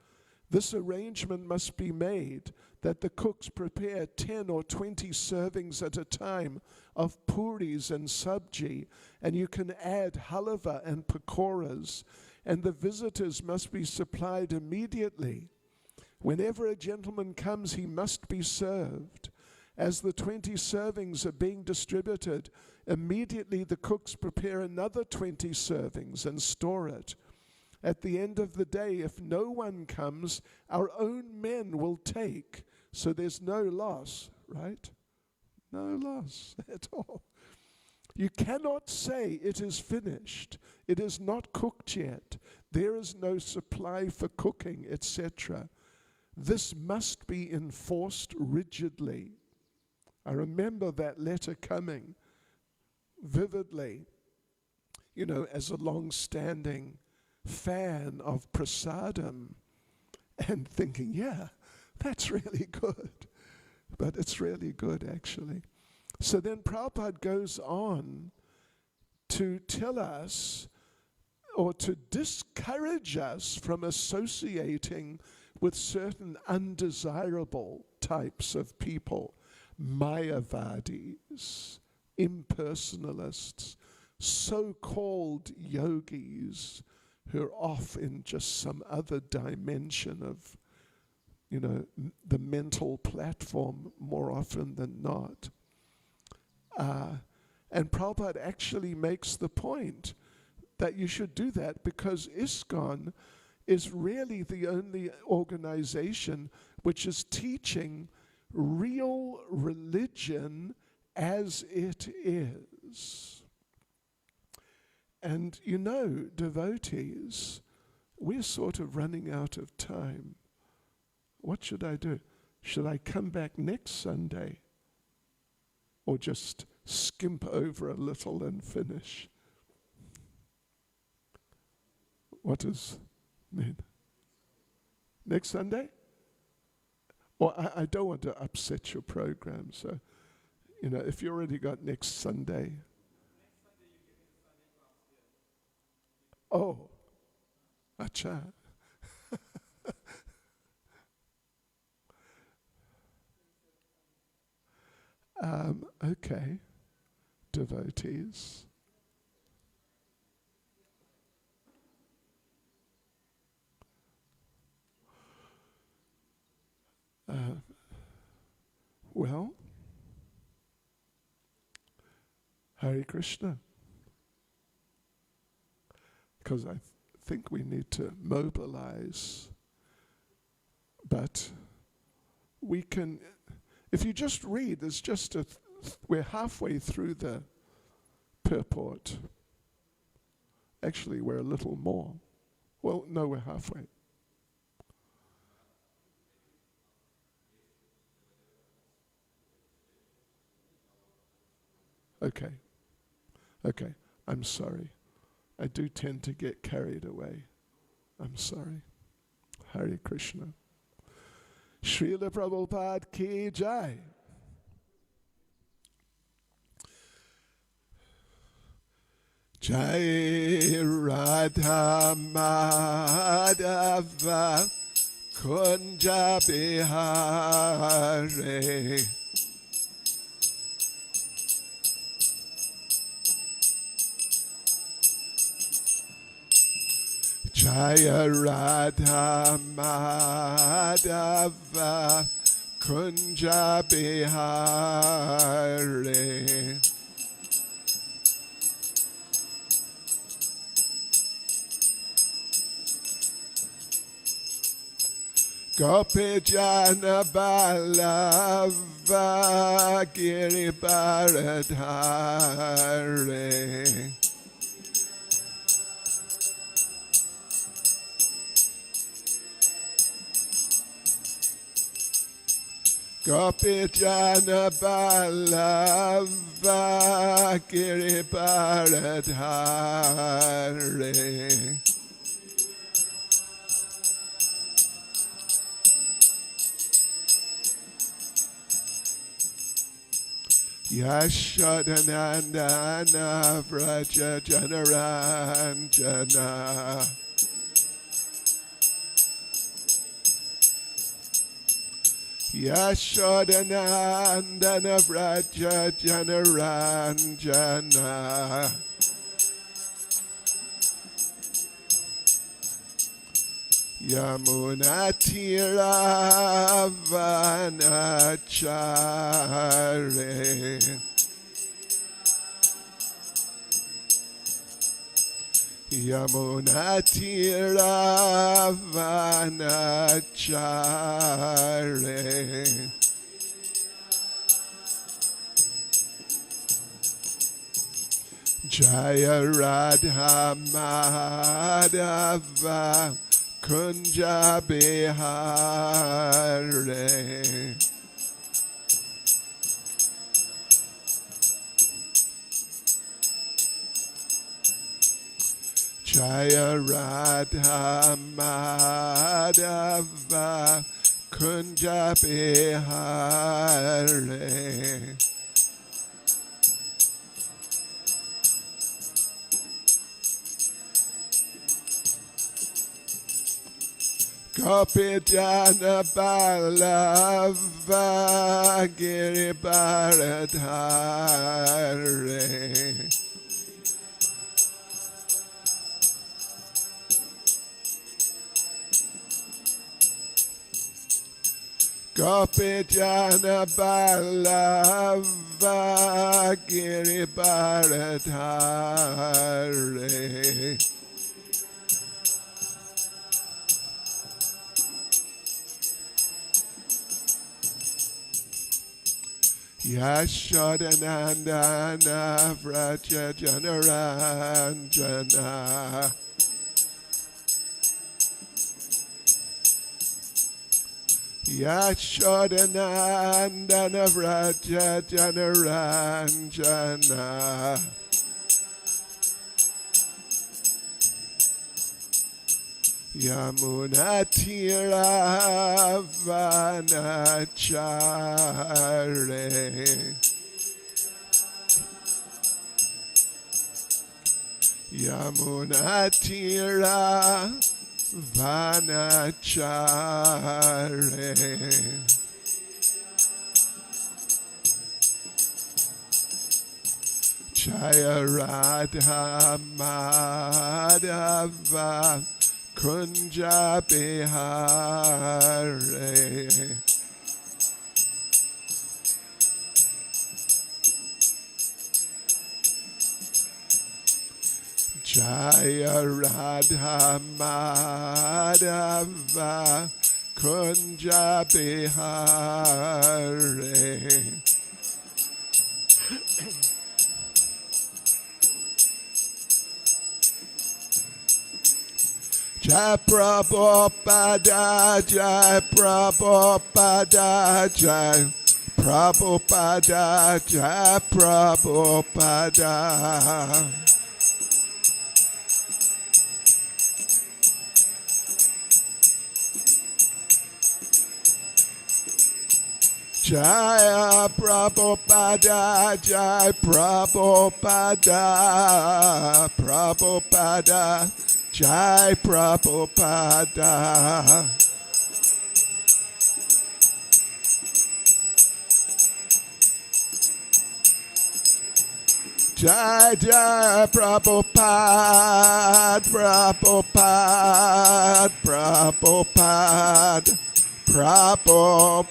This arrangement must be made that the cooks prepare 10 or 20 servings at a time of puris and sabji, and you can add halava and pakoras, and the visitors must be supplied immediately. Whenever a gentleman comes, he must be served. As the 20 servings are being distributed, immediately the cooks prepare another 20 servings and store it. At the end of the day, if no one comes, our own men will take. So there's no loss, right? No loss at all. You cannot say it is finished. It is not cooked yet. There is no supply for cooking, etc. This must be enforced rigidly. I remember that letter coming vividly, as a long-standing fan of prasadam, and thinking, yeah, that's really good. But it's really good, actually. So then Prabhupada goes on to tell us, or to discourage us from associating with certain undesirable types of people. Mayavadis, impersonalists, so-called yogis who are off in just some other dimension of, the mental platform more often than not. And Prabhupada actually makes the point that you should do that because ISKCON is really the only organization which is teaching real religion as it is. And devotees, we're sort of running out of time. What should I do? Should I come back next Sunday? Or just skimp over a little and finish? What does mean? Next Sunday? Well, I don't want to upset your program, so, if you already got next Sunday. Oh, acha. Okay, devotees. Well, Hare Krishna. Because I think we need to mobilize. But we can, if you just read, there's just we're halfway through the purport. Actually, we're a little more. Well, no, we're halfway. Okay, I'm sorry. I do tend to get carried away. I'm sorry. Hare Krishna. Srila Prabhupada ki jai. Jai Radha Madhava Kunja Bihare. Jaya Radha Madhava Kunja Bihare. Gopi Jana Balava Giri Bharadhare. Gopi Jana Ballava Giribaradhare Yashodanandana Vraja Janaranjana Yashodanandana Vraja Janaranjana Yamunatiravanachare Yamunatiravanachare Jaya Radha Madhava Kunja Bihare Jaya Radha Madhava Kunja Bihare Gopi Jana Ballava Giribaradhare Gopi Jana Ballava Giribaradhare Yashodanandana Vraja Janaranjana Yashodanandana Vraja Janaranjana Yamunatiravanachare Yamunatiravanachare Jaya Radha Madhava Kunja Bihare Jaya Radha Madhava Kunja Bihare Jai Prabhupada, Jai Prabhupada, Jai Prabhupada, Jai Prabhupada. Jai Prabhupada, Jai Prabhupada, Prabhupada. Jai Prabhupada. Jai Jai Prabhupada, Prabhupada, Prabhupada, Prabhupada.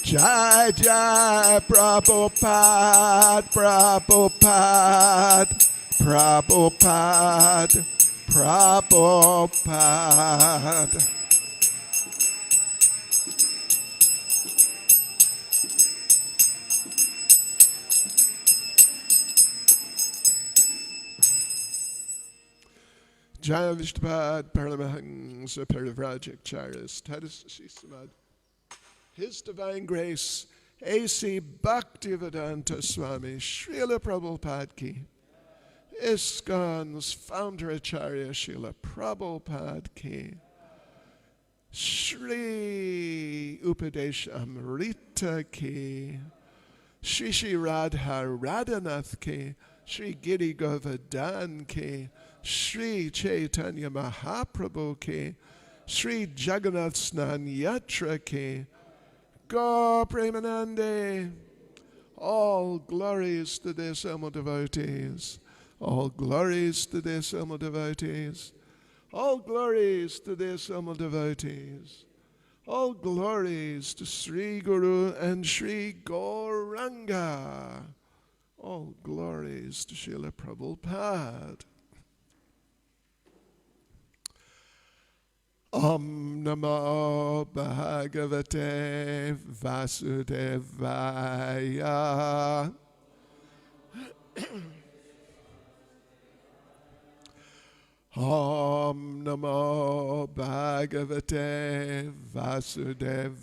Jai Jai Prabhupada, Prabhupada, Prabhupada, Prabhupada. Jaya Vishnupad Paramahansa Parivrajacharya Tadasishavad. His Divine Grace, A.C. Bhaktivedanta Swami, Srila Prabhupada Ki. ISKCON's founder Acharya Srila Prabhupada Ki. Shri Upadesh Amrita Ki. Shri Shri Radha Radhanath Ki. Shri Giri Govardhan Ki. Shri Caitanya Mahaprabhu Ki. Shri Jagannath Snan Yatra Ki. Gaur Premanande. All glories to their Selma devotees. All glories to their Selma devotees. All glories to their Selma devotees. All glories to Sri Guru and Sri Gauranga. All glories to Srila Prabhupada. Om Namo Bhagavate Vasudevaya. Om Namo Bhagavate Vasudevaya.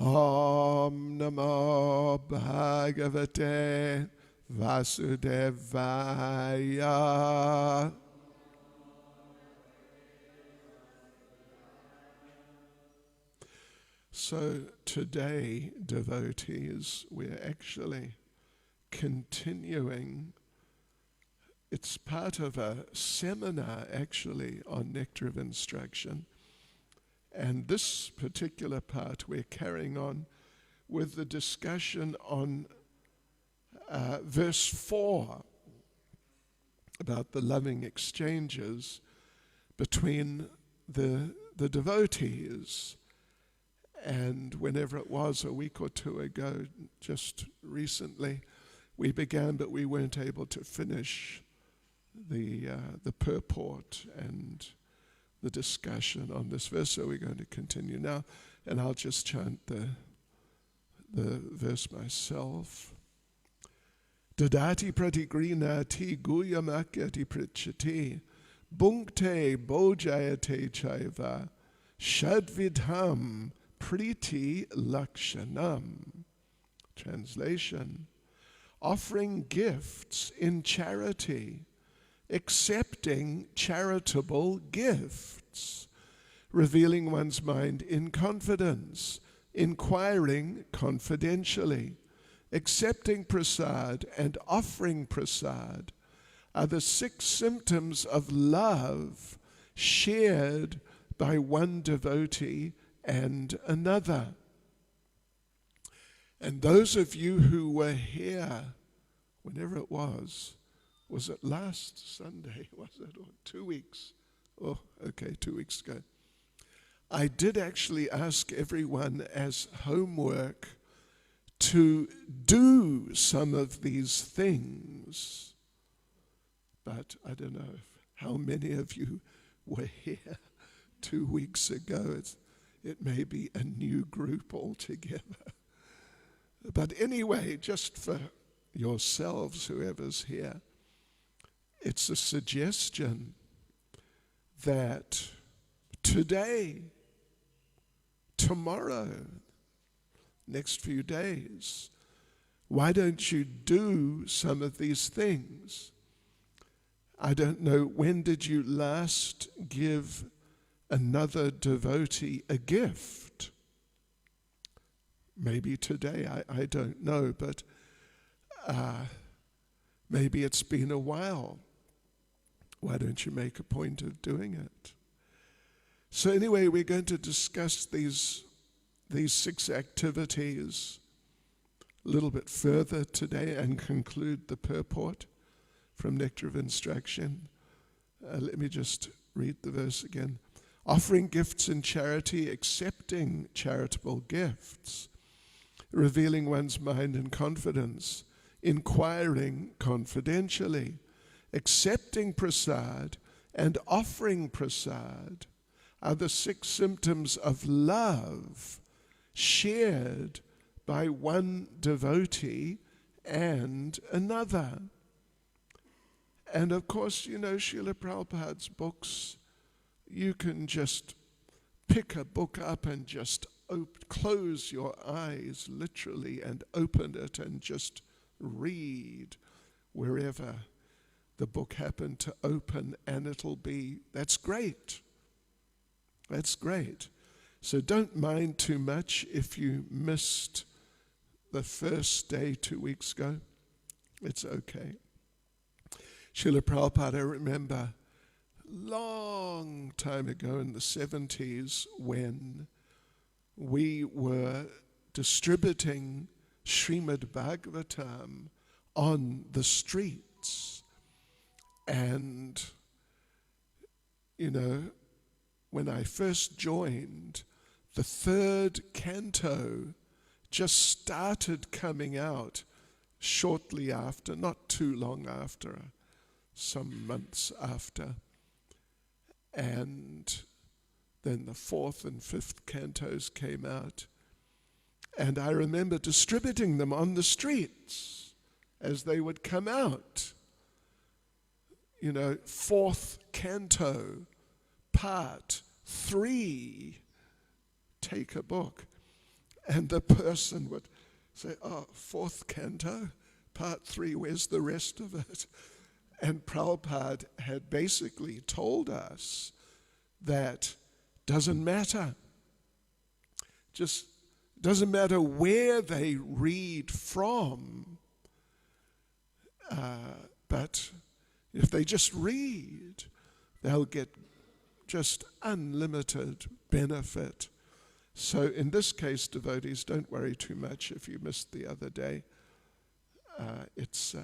Om Namo Bhagavate Vasudevaya. So today, devotees, we're actually continuing. It's part of a seminar actually on Nectar of Instruction. And this particular part we're carrying on with the discussion on verse 4 about the loving exchanges between the devotees. And whenever it was, a week or two ago, just recently, we began, but we weren't able to finish the purport and the discussion on this verse. So we're going to continue now, and I'll just chant the verse myself. Dadati pratigrinati guyamakyati pritchati bunkte bojayate chaiva shadvidham priti lakshanam. Translation: offering gifts in charity, accepting charitable gifts, revealing one's mind in confidence, inquiring confidentially, accepting prasad and offering prasad are the 6 symptoms of love shared by one devotee and another. And those of you who were here, whenever it was it last Sunday, was it, or 2 weeks? Oh, okay, 2 weeks ago. I did actually ask everyone as homework to do some of these things. But I don't know how many of you were here 2 weeks ago. It may be a new group altogether. But anyway, just for yourselves, whoever's here, it's a suggestion that today, tomorrow, next few days, why don't you do some of these things? I don't know, when did you last give another devotee a gift? Maybe today, I don't know, but maybe it's been a while. Why don't you make a point of doing it? So anyway, we're going to discuss these 6 activities a little bit further today and conclude the purport from Nectar of Instruction. Let me just read the verse again. Offering gifts in charity, accepting charitable gifts, revealing one's mind in confidence, inquiring confidentially, accepting prasad and offering prasad are the 6 symptoms of love shared by one devotee and another. And of course, Srila Prabhupada's books, you can just pick a book up and just close your eyes literally and open it and just read wherever the book happened to open, and that's great. That's great. So don't mind too much if you missed the first day 2 weeks ago. It's okay. Srila Prabhupada, I remember long time ago in the 70s when we were distributing Srimad Bhagavatam on the streets. And, when I first joined, the third canto just started coming out shortly after, not too long after, some months after. And then the fourth and fifth cantos came out. And I remember distributing them on the streets as they would come out. Fourth canto, part 3, take a book. And the person would say, fourth canto, part 3, where's the rest of it? And Prabhupada had basically told us that doesn't matter. Just doesn't matter where they read from, but if they just read, they'll get just unlimited benefit. So in this case, devotees, don't worry too much if you missed the other day. It's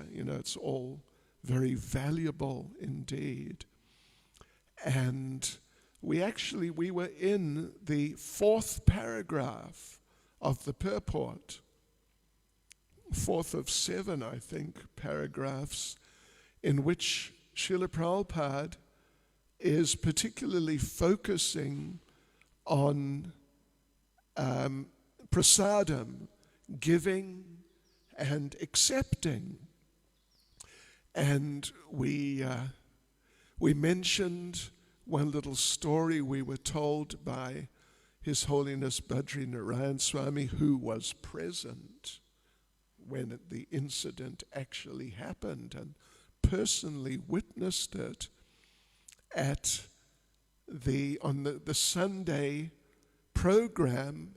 all very valuable indeed. And we were in the 4th paragraph of the purport, 4th of 7, I think, paragraphs, in which Srila Prabhupada is particularly focusing on prasadam, giving and accepting. And we mentioned one little story we were told by His Holiness Badri Narayan Swami, who was present when the incident actually happened and personally witnessed it on the Sunday program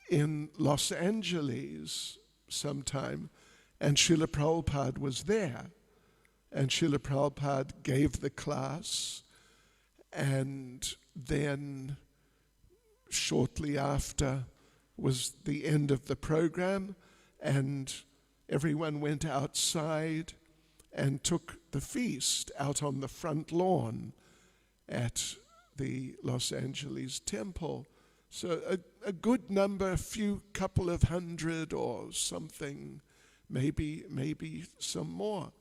in Los Angeles sometime, and Srila Prabhupada was there. And Srila Prabhupada gave the class, and then shortly after was the end of the program, and everyone went outside and took the feast out on the front lawn at the Los Angeles temple. So a good number, couple of hundred or something, maybe some more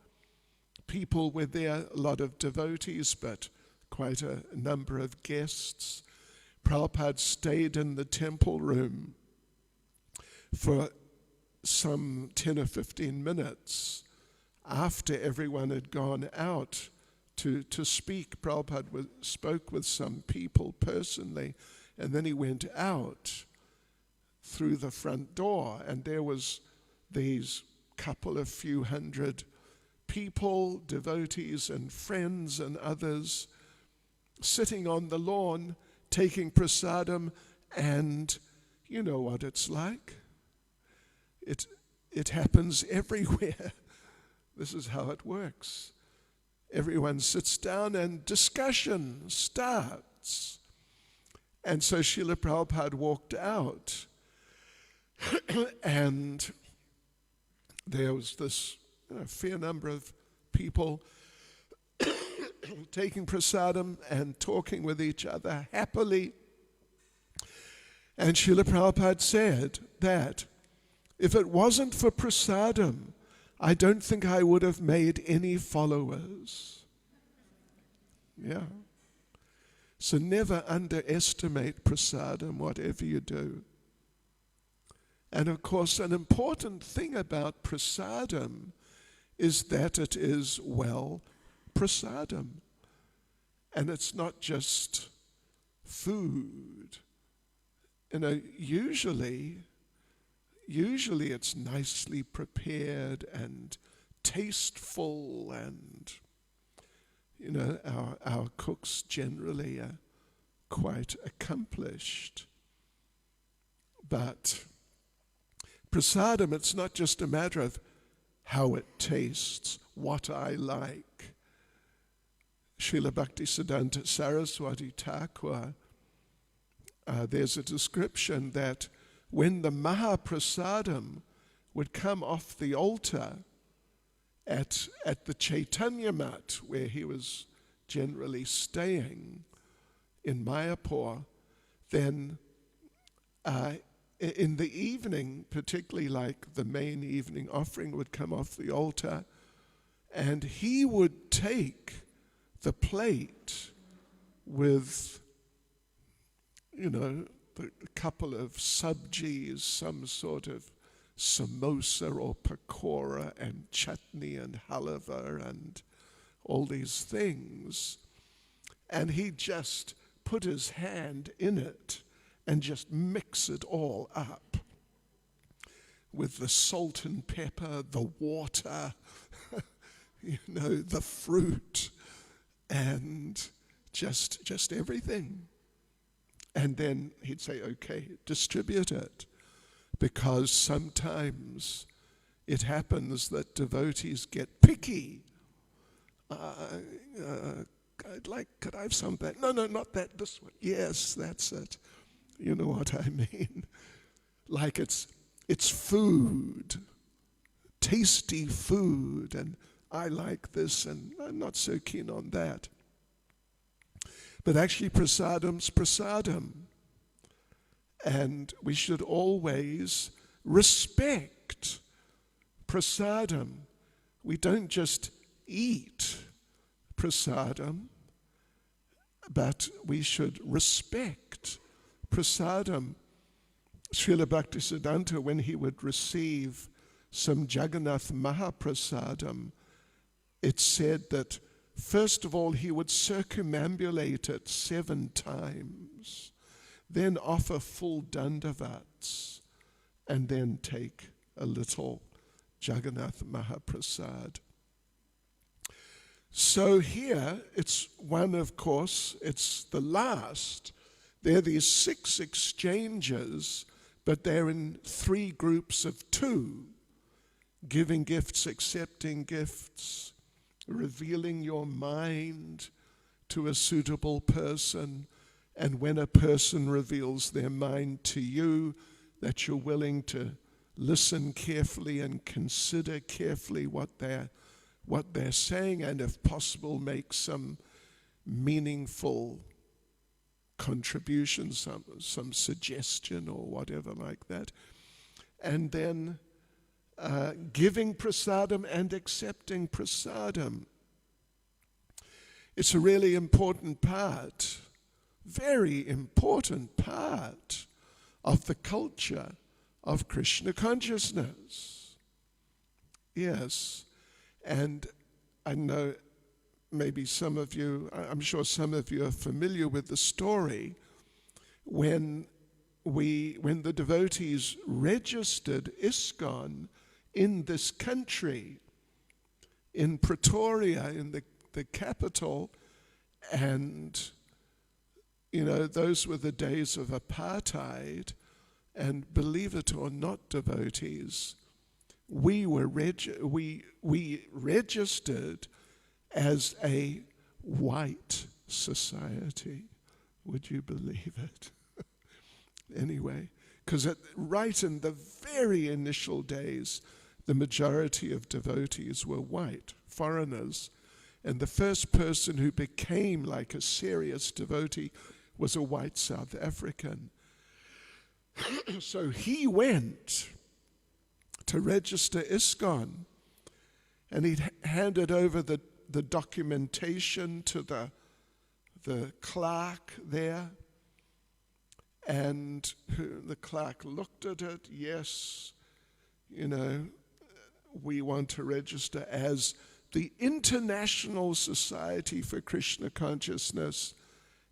people were there, a lot of devotees, but quite a number of guests. Prabhupada stayed in the temple room for some 10 or 15 minutes after everyone had gone out to speak. Prabhupada spoke with some people personally, and then he went out through the front door, and there was these few hundred people, devotees and friends and others, sitting on the lawn, taking prasadam, and you know what it's like. It happens everywhere. This is how it works. Everyone sits down and discussion starts. And so Srila Prabhupada walked out, and there was this fair number of people taking prasadam and talking with each other happily. And Srila Prabhupada said that if it wasn't for prasadam, I don't think I would have made any followers. Yeah. So never underestimate prasadam, whatever you do. And of course, an important thing about prasadam is that it is, well, prasadam. And it's not just food. You know, usually it's nicely prepared and tasteful, and, you know, our cooks generally are quite accomplished. But prasadam, it's not just a matter of how it tastes, what I like. Srila Bhaktisiddhanta Saraswati Thakur, there's a description that when the Mahaprasadam would come off the altar at the Caitanya Mat, where he was generally staying in Mayapur, then in the evening, particularly like the main evening offering would come off the altar, and he would take the plate with, you know, a couple of sabjis, some sort of samosa or pakora and chutney and halava and all these things. And he just put his hand in it and just mix it all up with the salt and pepper, the water, you know, the fruit, and just everything. And then he'd say, okay, distribute it. Because sometimes it happens that devotees get picky. Could I have some of that? No, not that, this one. Yes, that's it. You know what I mean? Like it's food, tasty food, and I like this, and I'm not so keen on that. But actually, prasadam's prasadam. And we should always respect prasadam. We don't just eat prasadam, but we should respect prasadam. Srila Bhaktisiddhanta, when he would receive some Jagannath Mahaprasadam, it said that first of all he would circumambulate it 7 times, then offer full dandavats, and then take a little Jagannath Mahaprasad. So here, it's one, of course, it's the last. There are these 6 exchanges, but they're in 3 groups of 2. Giving gifts, accepting gifts, revealing your mind to a suitable person, and when a person reveals their mind to you, that you're willing to listen carefully and consider carefully what they're saying, and if possible make some meaningful contribution, some suggestion or whatever like that. And then giving prasadam and accepting prasadam. It's a really important part, very important part of the culture of Krishna consciousness. Yes, and I know maybe some of you, I'm sure some of you are familiar with the story when the devotees registered ISKCON in this country, in Pretoria, in the capital, and you know, those were the days of apartheid, and believe it or not, devotees, we registered as a white society. Would you believe it? Anyway, because right in the very initial days, the majority of devotees were white, foreigners, and the first person who became like a serious devotee was a white South African. So he went to register ISKCON, and he handed over the documentation to the clerk there, And the clerk looked at it. Yes, we want to register as the International Society for Krishna Consciousness.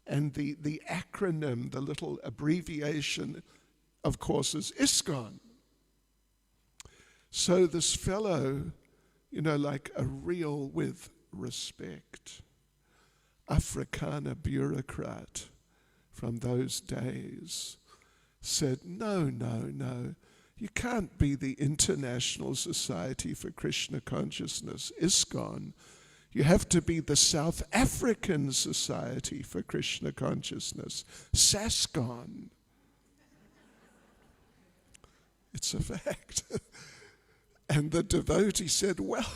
And the acronym, the little abbreviation, of course, is ISKCON. So this fellow, like a real, with respect, Afrikaner bureaucrat from those days, said, no, you can't be the International Society for Krishna Consciousness, ISKCON. You have to be the South African Society for Krishna Consciousness, SASCON. It's a fact. And the devotee said, well,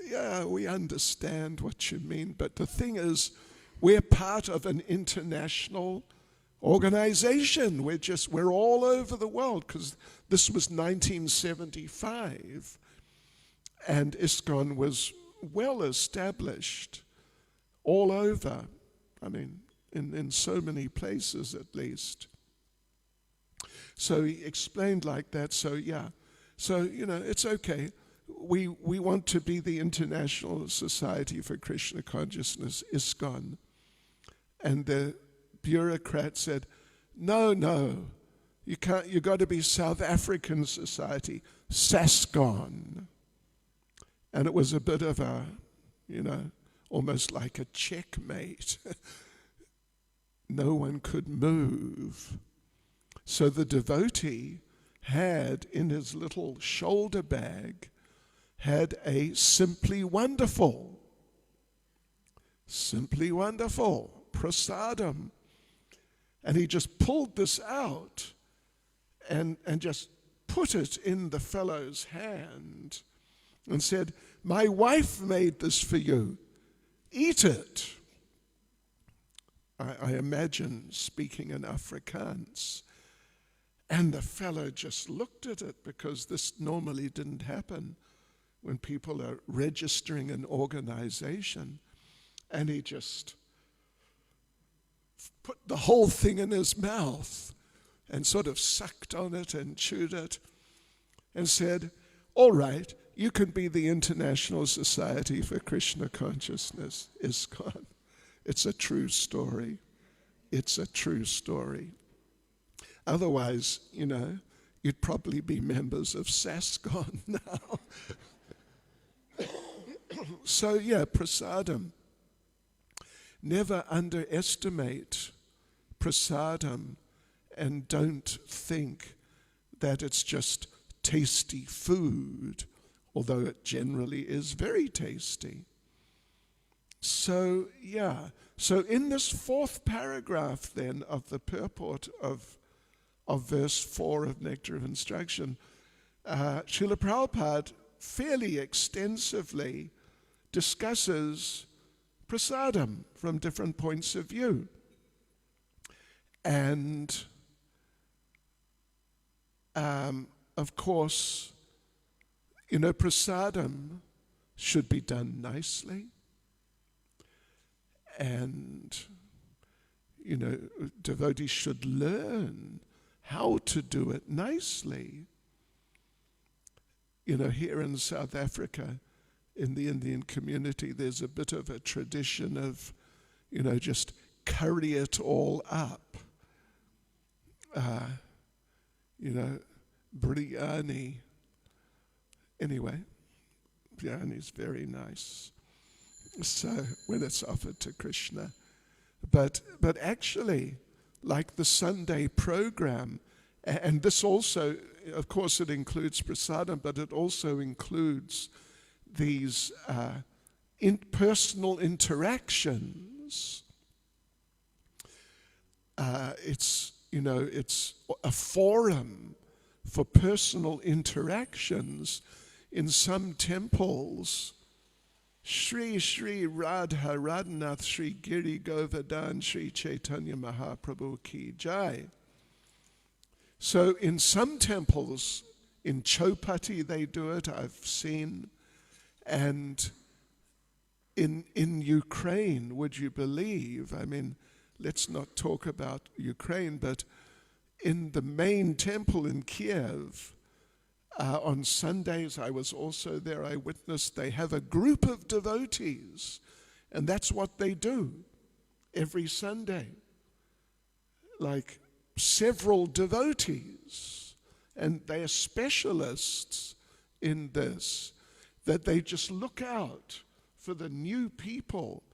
yeah, we understand what you mean, but the thing is, we're part of an international organization. We're all over the world, because this was 1975, and ISKCON was well established all over, in so many places at least. So he explained like that, so it's okay. We want to be the International Society for Krishna Consciousness, ISKCON. And the bureaucrat said, no, you can't, you got to be South African Society, SASCON. And it was a bit of a, almost like a checkmate. No one could move. So the devotee had in his little shoulder bag, had a Simply Wonderful, prasadam. And he just pulled this out and just put it in the fellow's hand and said, my wife made this for you. Eat it. I imagine speaking in Afrikaans. And the fellow just looked at it, because this normally didn't happen when people are registering an organization. And he just put the whole thing in his mouth and sort of sucked on it and chewed it and said, all right, you can be the International Society for Krishna Consciousness, ISKCON. It's a true story. It's a true story. Otherwise, you'd probably be members of SASCON now. So, prasadam. Never underestimate prasadam, and don't think that it's just tasty food, although it generally is very tasty. So, so in this fourth paragraph then of the purport of verse 4 of Nectar of Instruction, Srila Prabhupada fairly extensively discusses prasadam from different points of view. And of course, prasadam should be done nicely. And, devotees should learn how to do it nicely. Here in South Africa, in the Indian community, there's a bit of a tradition of, just curry it all up. Biryani. Anyway, biryani is very nice. So when it's offered to Krishna. But actually, like the Sunday program, and this also, of course, it includes prasadam, but it also includes these personal interactions. It's a forum for personal interactions. In some temples, Shri Shri Radha Radhanath Shri Giri Govardhan Shri Caitanya Mahaprabhu Ki Jai. So in some temples, in Chopati they do it, I've seen, and in Ukraine, would you believe, let's not talk about Ukraine, but in the main temple in Kiev, on Sundays, I was also there, I witnessed, they have a group of devotees, and that's what they do every Sunday. Like several devotees, and they are specialists in this, that they just look out for the new people,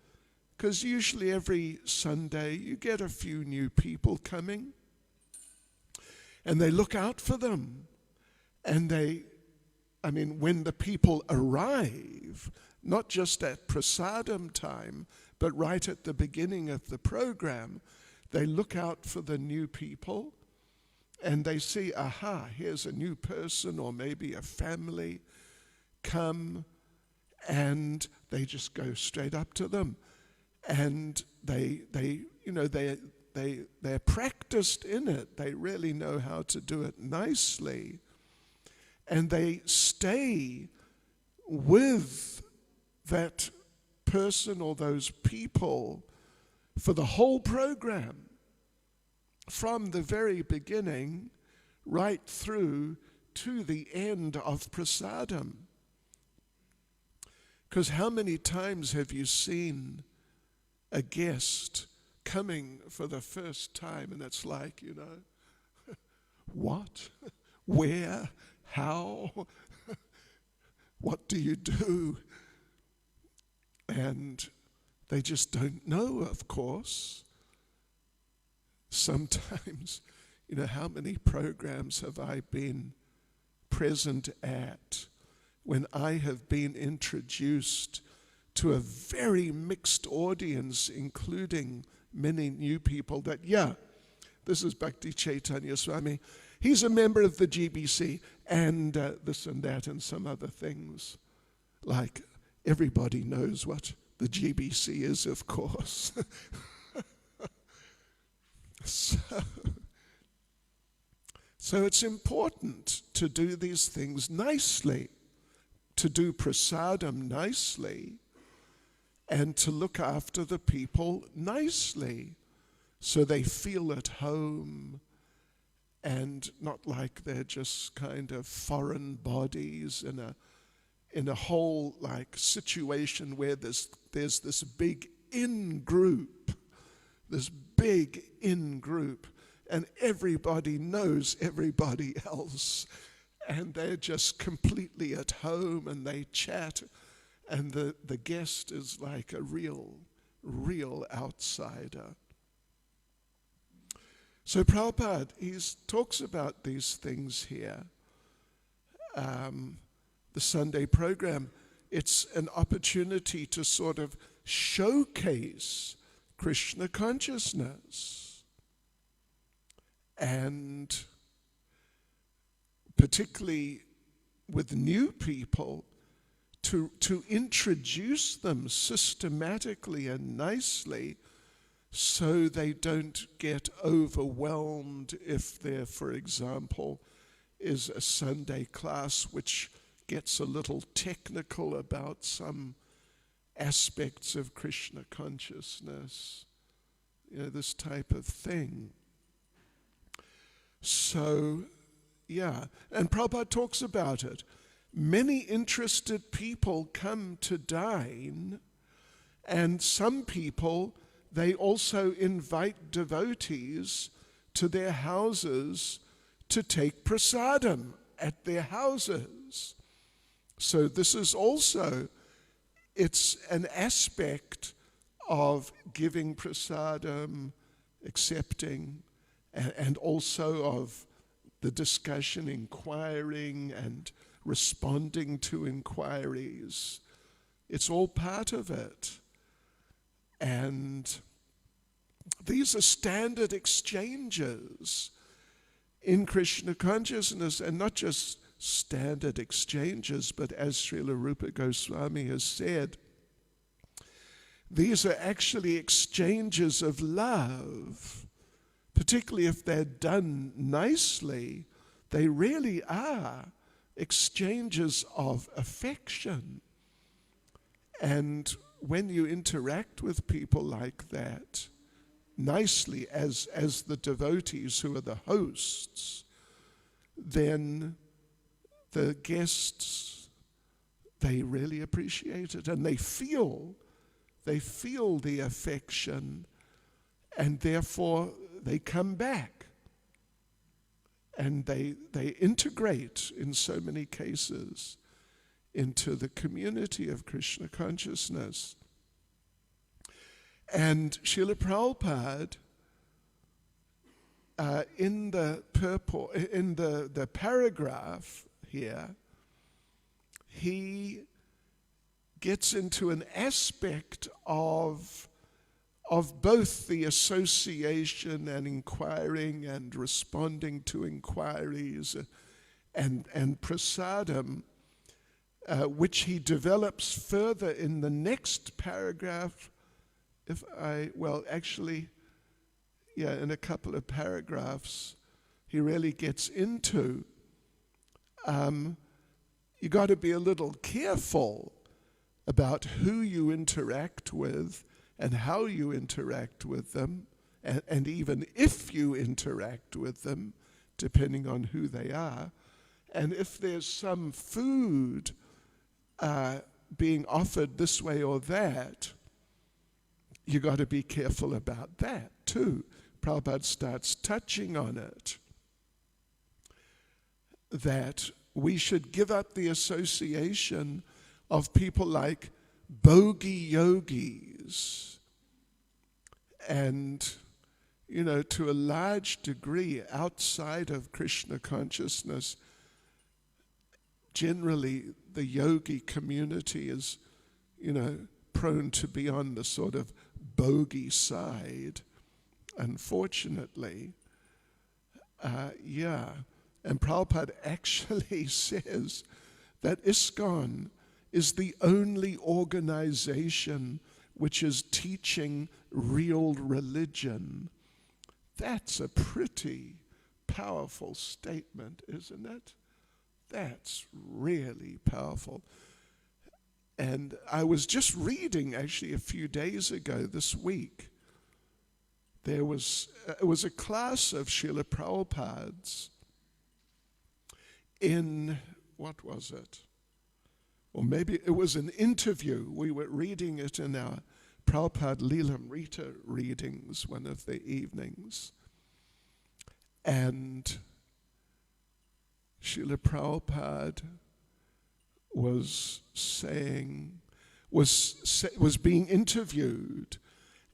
because usually every Sunday you get a few new people coming, and they look out for them. And when the people arrive, not just at prasadam time, but right at the beginning of the program, they look out for the new people, and they see, aha, here's a new person, or maybe a family come, and they just go straight up to them, and they're practiced in it. They really know how to do it nicely. And they stay with that person or those people for the whole program, from the very beginning right through to the end of prasadam. Because how many times have you seen a guest coming for the first time, and it's like, what? Where? How? What do you do? And they just don't know, of course. Sometimes, how many programs have I been present at when I have been introduced to a very mixed audience, including many new people that, this is Bhakti Caitanya Swami. He's a member of the GBC, and this and that and some other things. Like, everybody knows what the GBC is, of course. So it's important to do these things nicely, to do prasadam nicely, and to look after the people nicely so they feel at home and not like they're just kind of foreign bodies in a whole situation where there's this big in-group, and everybody knows everybody else, and they're just completely at home, and they chat, and the guest is like a real outsider. So Prabhupada, he talks about these things here. The Sunday program, it's an opportunity to sort of showcase Krishna consciousness. And particularly with new people, to introduce them systematically and nicely so they don't get overwhelmed if there, for example, is a Sunday class which gets a little technical about some aspects of Krishna consciousness, this type of thing. So, and Prabhupada talks about it. Many interested people come to dine, and some people, they also invite devotees to their houses to take prasadam at their houses. So this is also, it's an aspect of giving prasadam, accepting, and also of the discussion, inquiring, and responding to inquiries. It's all part of it. And these are standard exchanges in Krishna consciousness, and not just standard exchanges, but as Srila Rupa Goswami has said, these are actually exchanges of love. Particularly if they're done nicely, they really are exchanges of affection. And when you interact with people like that, nicely as the devotees who are the hosts, then the guests, they really appreciate it, and they feel the affection, and therefore they come back, and they integrate in so many cases into the community of Krishna consciousness. And Srila Prabhupada, in the paragraph here, he gets into an aspect of both the association and inquiring and responding to inquiries and prasadam, which he develops further in the next paragraph. In a couple of paragraphs, he really gets into, you got to be a little careful about who you interact with and how you interact with them, and even if you interact with them, depending on who they are. And if there's some food being offered this way or that, you got to be careful about that too. Prabhupada starts touching on it, that we should give up the association of people like bogey yogis, and to a large degree outside of Krishna consciousness, generally the yogi community is prone to be on the sort of bogey side, unfortunately. And Prabhupada actually says that ISKCON is the only organization which is teaching real religion. That's a pretty powerful statement, isn't it? That's really powerful. And I was just reading, actually, a few days ago, this week, it was a class of Srila Prabhupada's in, what was it? Or maybe it was an interview. We were reading it in our Prabhupada Leelamrita readings one of the evenings. And Srila Prabhupada was being interviewed,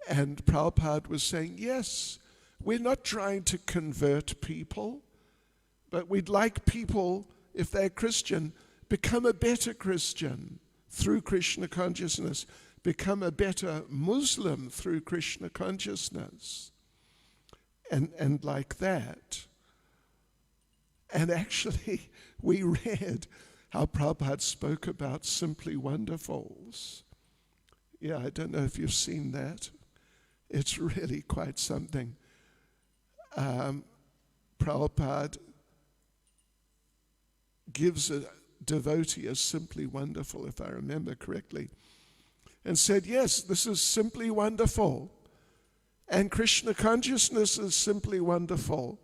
and Prabhupada was saying, yes, we're not trying to convert people, but we'd like people, if they're Christian, become a better Christian through Krishna consciousness, become a better Muslim through Krishna consciousness, and like that. And actually, we read how Prabhupada spoke about Simply Wonderfuls. Yeah, I don't know if you've seen that. It's really quite something. Prabhupada gives a devotee a Simply Wonderful, if I remember correctly, and said, yes, this is simply wonderful, and Krishna consciousness is simply wonderful,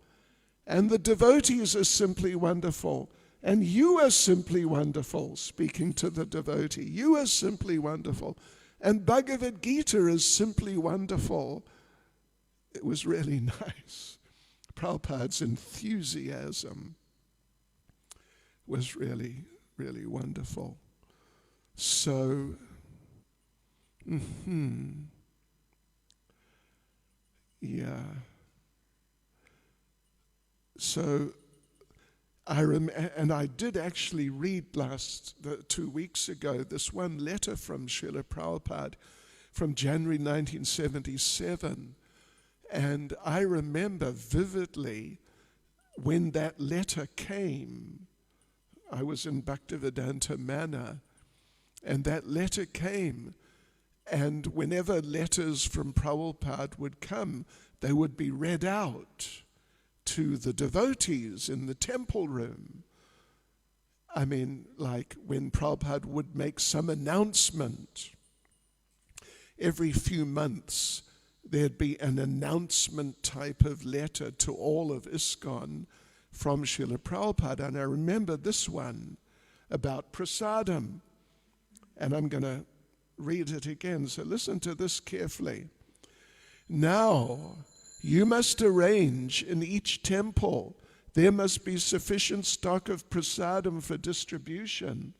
and the devotees are simply wonderful, and you are simply wonderful, speaking to the devotee. You are simply wonderful, and Bhagavad Gita is simply wonderful. It was really nice. Prabhupada's enthusiasm was really, really wonderful. So, So I did actually read 2 weeks ago this one letter from Srila Prabhupada from January 1977, and I remember vividly when that letter came. I was in Bhaktivedanta Manor, and that letter came, and whenever letters from Prabhupada would come, they would be read out to the devotees in the temple room. I mean, like when Prabhupada would make some announcement. Every few months, there'd be an announcement type of letter to all of ISKCON from Srila Prabhupada. And I remember this one about prasadam. And I'm going to read it again. So listen to this carefully. Now, you must arrange in each temple, there must be sufficient stock of prasadam for distribution.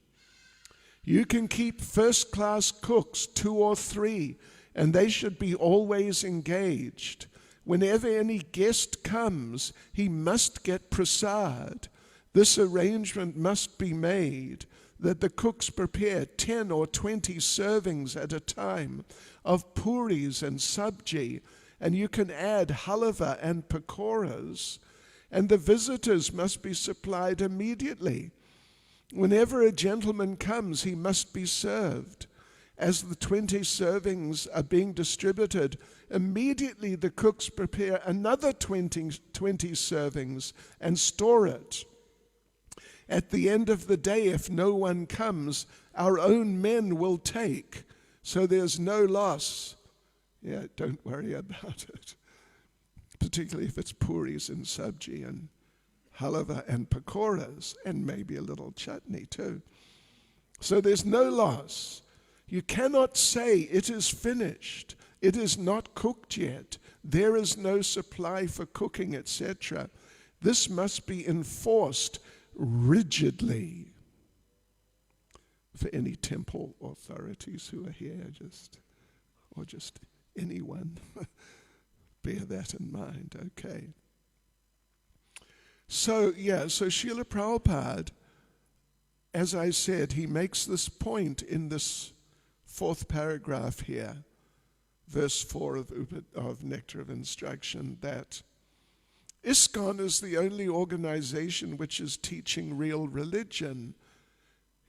You can keep first-class cooks, 2 or 3, and they should be always engaged. Whenever any guest comes, he must get prasad. This arrangement must be made that the cooks prepare 10 or 20 servings at a time of puris and sabji, and you can add halava and pakoras, and the visitors must be supplied immediately. Whenever a gentleman comes, he must be served. As the 20 servings are being distributed, immediately the cooks prepare another 20 servings and store it. At the end of the day, if no one comes, our own men will take, so there's no loss. Yeah, don't worry about it. Particularly if it's puris and sabji and halava and pakoras, and maybe a little chutney too. So there's no loss. You cannot say it is finished. It is not cooked yet. There is no supply for cooking, etc. This must be enforced rigidly. For any temple authorities who are here, or just anyone, bear that in mind, okay? So Srila Prabhupada, as I said, he makes this point in this 4th paragraph here, verse 4 of Nectar of Instruction, that ISKCON is the only organization which is teaching real religion.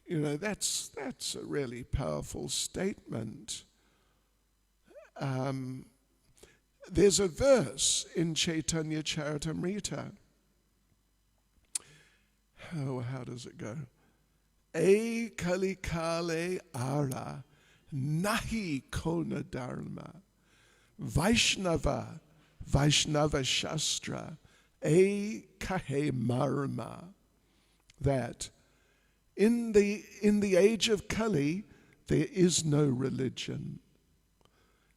You know, that's a really powerful statement. There's a verse in Caitanya Charitamrita. Oh, how does it go? E kalikale ara nahi kona dharma Vaishnava Shastra e kahe marma. That in the age of Kali there is no religion.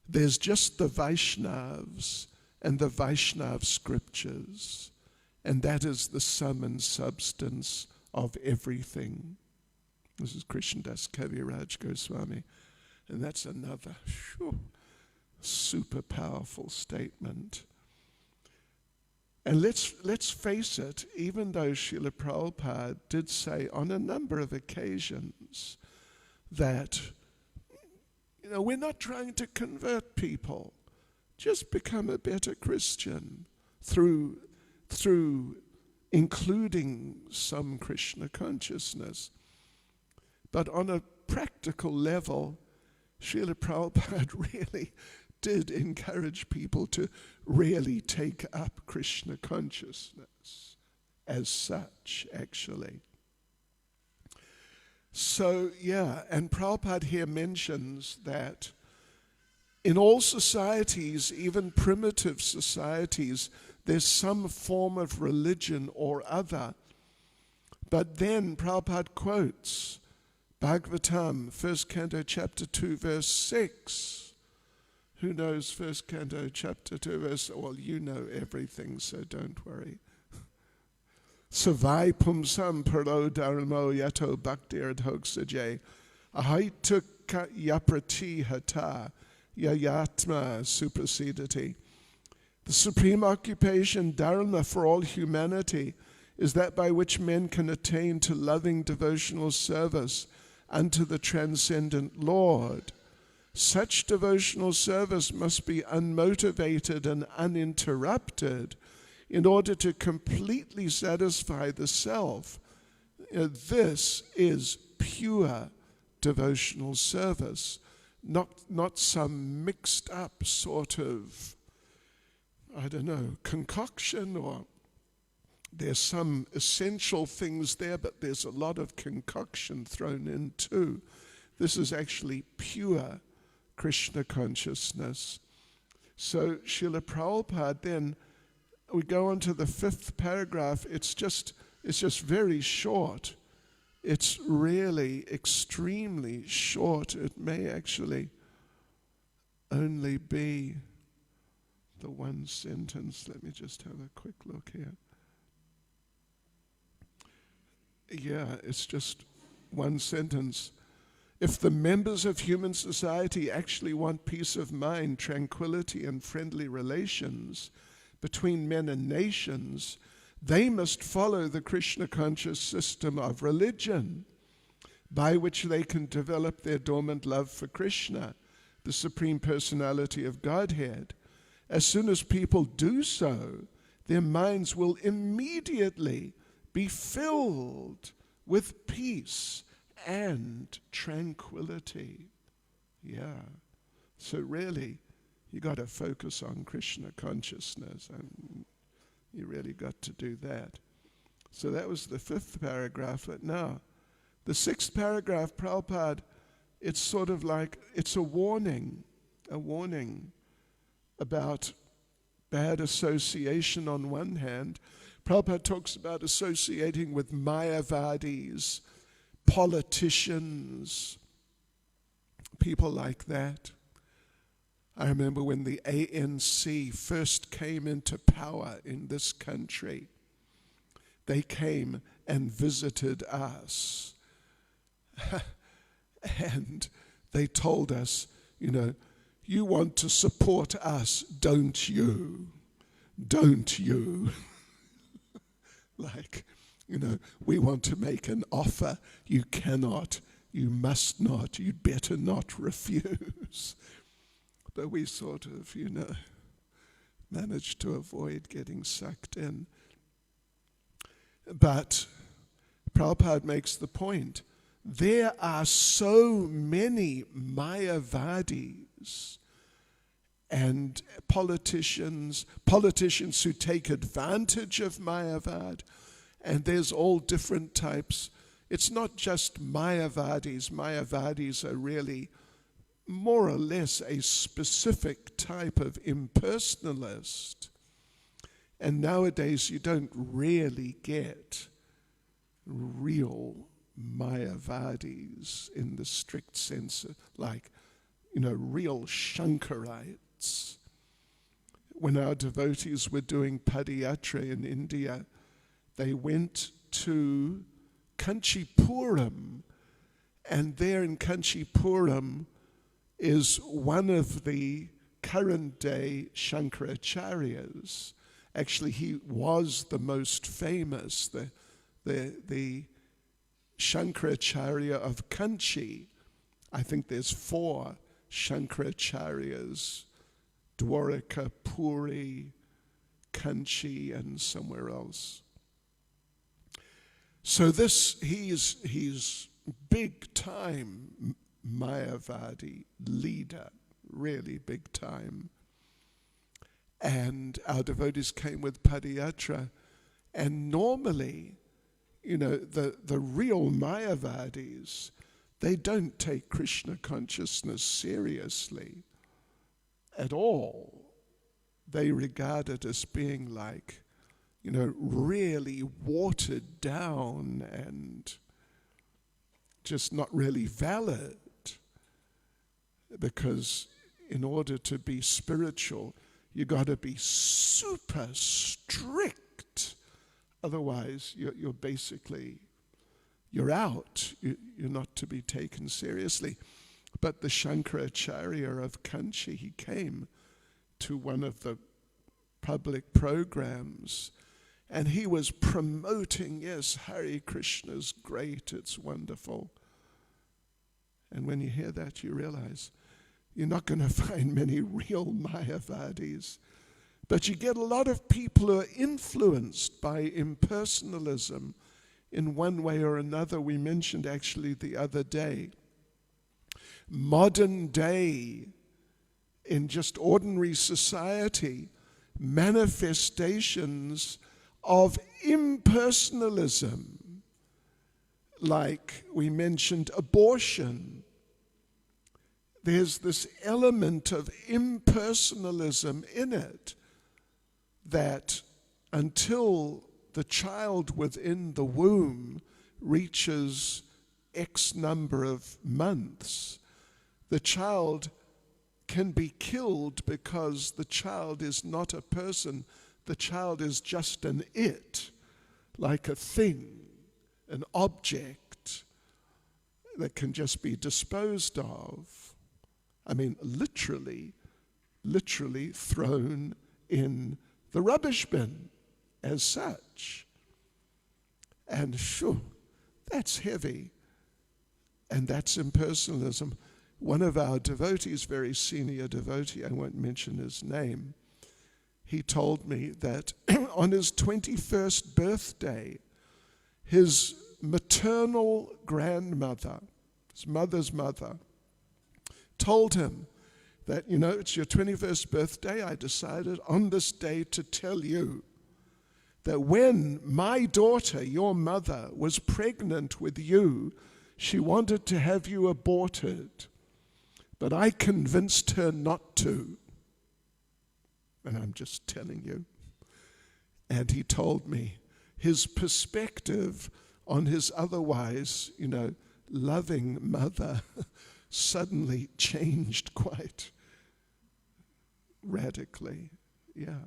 There's just the Vaishnavas and the Vaishnav scriptures, and that is the sum and substance of everything. This is Krishnadas Kaviraj Goswami, and that's another super powerful statement. And let's face it, even though Srila Prabhupada did say on a number of occasions that, we're not trying to convert people, just become a better Christian through including some Krishna consciousness. But on a practical level, Srila Prabhupada really did encourage people to really take up Krishna consciousness as such, actually. So, and Prabhupada here mentions that in all societies, even primitive societies, there's some form of religion or other. But then Prabhupada quotes Bhagavatam, 1st Canto, Chapter 2, verse 6. Who knows 1st Canto, Chapter 2, verse... Well, you know everything, so don't worry. Savai pumsam paro dharmo yato bhaktir dhoksaje ahaita yaprati hata yayatma suprasidati. The supreme occupation, dharma, for all humanity is that by which men can attain to loving devotional service unto the transcendent Lord. Such devotional service must be unmotivated and uninterrupted in order to completely satisfy the self. This is pure devotional service, not some mixed up sort of, concoction, or there's some essential things there, but there's a lot of concoction thrown in too. This is actually pure Krishna consciousness. So Srila Prabhupada, then we go on to the 5th paragraph. It's just very short. It's really extremely short. It may actually only be the one sentence. Let me just have a quick look here. Yeah, it's just one sentence. If the members of human society actually want peace of mind, tranquility, and friendly relations between men and nations, they must follow the Krishna-conscious system of religion, by which they can develop their dormant love for Krishna, the Supreme Personality of Godhead. As soon as people do so, their minds will immediately be filled with peace and tranquility. Yeah. So really, you got to focus on Krishna consciousness, and you really got to do that. So that was the 5th paragraph. But now, the 6th paragraph, Prabhupada, it's sort of like, it's a warning about bad association on one hand. Prabhupada talks about associating with Mayavadis, politicians, people like that. I remember when the ANC first came into power in this country, they came and visited us. And they told us, you want to support us, don't you? Don't you? Like, we want to make an offer. You cannot, you must not, you'd better not refuse. But we sort of, managed to avoid getting sucked in. But Prabhupada makes the point, there are so many Mayavadis and politicians who take advantage of Mayavad, and there's all different types. It's not just Mayavadis. Mayavadis are really more or less a specific type of impersonalist. And nowadays you don't really get real Mayavadis in the strict sense, like, real Shankarites. When our devotees were doing Padayatra in India, they went to Kanchipuram, and there in Kanchipuram is one of the current day Shankaracharyas. Actually, he was the most famous, the Shankaracharya of Kanchi. I think there's 4 Shankaracharyas: Dwaraka, Puri, Kanchi, and somewhere else. So he's big time Mayavadi leader, really big time. And our devotees came with Padayatra, and normally, the real Mayavadis, they don't take Krishna consciousness seriously at all. They regard it as being like, really watered down and just not really valid. Because in order to be spiritual, you got to be super strict. Otherwise, you're basically, you're out. You're not to be taken seriously. But the Shankaracharya of Kanchi, he came to one of the public programs, and he was promoting, yes, Hare Krishna's great, it's wonderful. And when you hear that, you realize you're not going to find many real Mayavadis. But you get a lot of people who are influenced by impersonalism in one way or another. We mentioned actually the other day, modern day, in just ordinary society, manifestations of impersonalism, like we mentioned abortion. there's this element of impersonalism in it, that until the child within the womb reaches X number of months, the child can be killed because the child is not a person. The child is just an it, like a thing, an object that can just be disposed of. I mean, literally thrown in the rubbish bin as such. And sure, that's heavy. And that's impersonalism. One of our devotees, very senior devotee, I won't mention his name, he told me that on his 21st birthday, his maternal grandmother, his mother's mother, told him that, you know, it's your 21st birthday. I decided on this day to tell you that when my daughter, your mother, was pregnant with you, she wanted to have you aborted, but I convinced her not to. And I'm just telling you. And he told me his perspective on his otherwise, you know, loving mother suddenly changed quite radically. Yeah.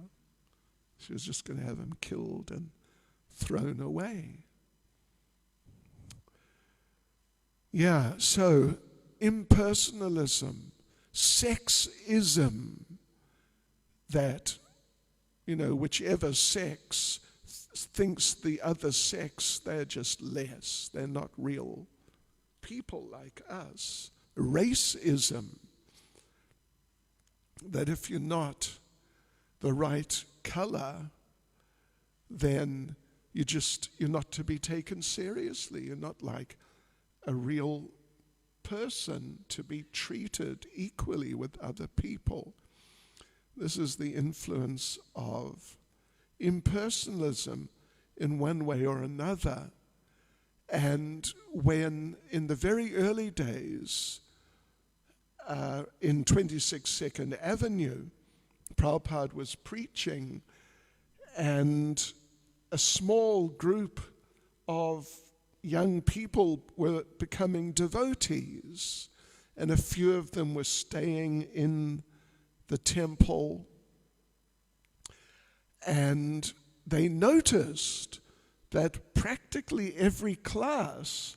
She was just going to have him killed and thrown away. Yeah, so impersonalism, sexism, that, you know, whichever sex thinks the other sex, they're just less. They're not real people like us. Racism, that if you're not the right color, then you're not to be taken seriously. You're not like a real person to be treated equally with other people. This is the influence of impersonalism in one way or another. And when in the very early days, in 26 Second Avenue, Prabhupada was preaching, and a small group of young people were becoming devotees, and a few of them were staying in the temple, and they noticed that practically every class,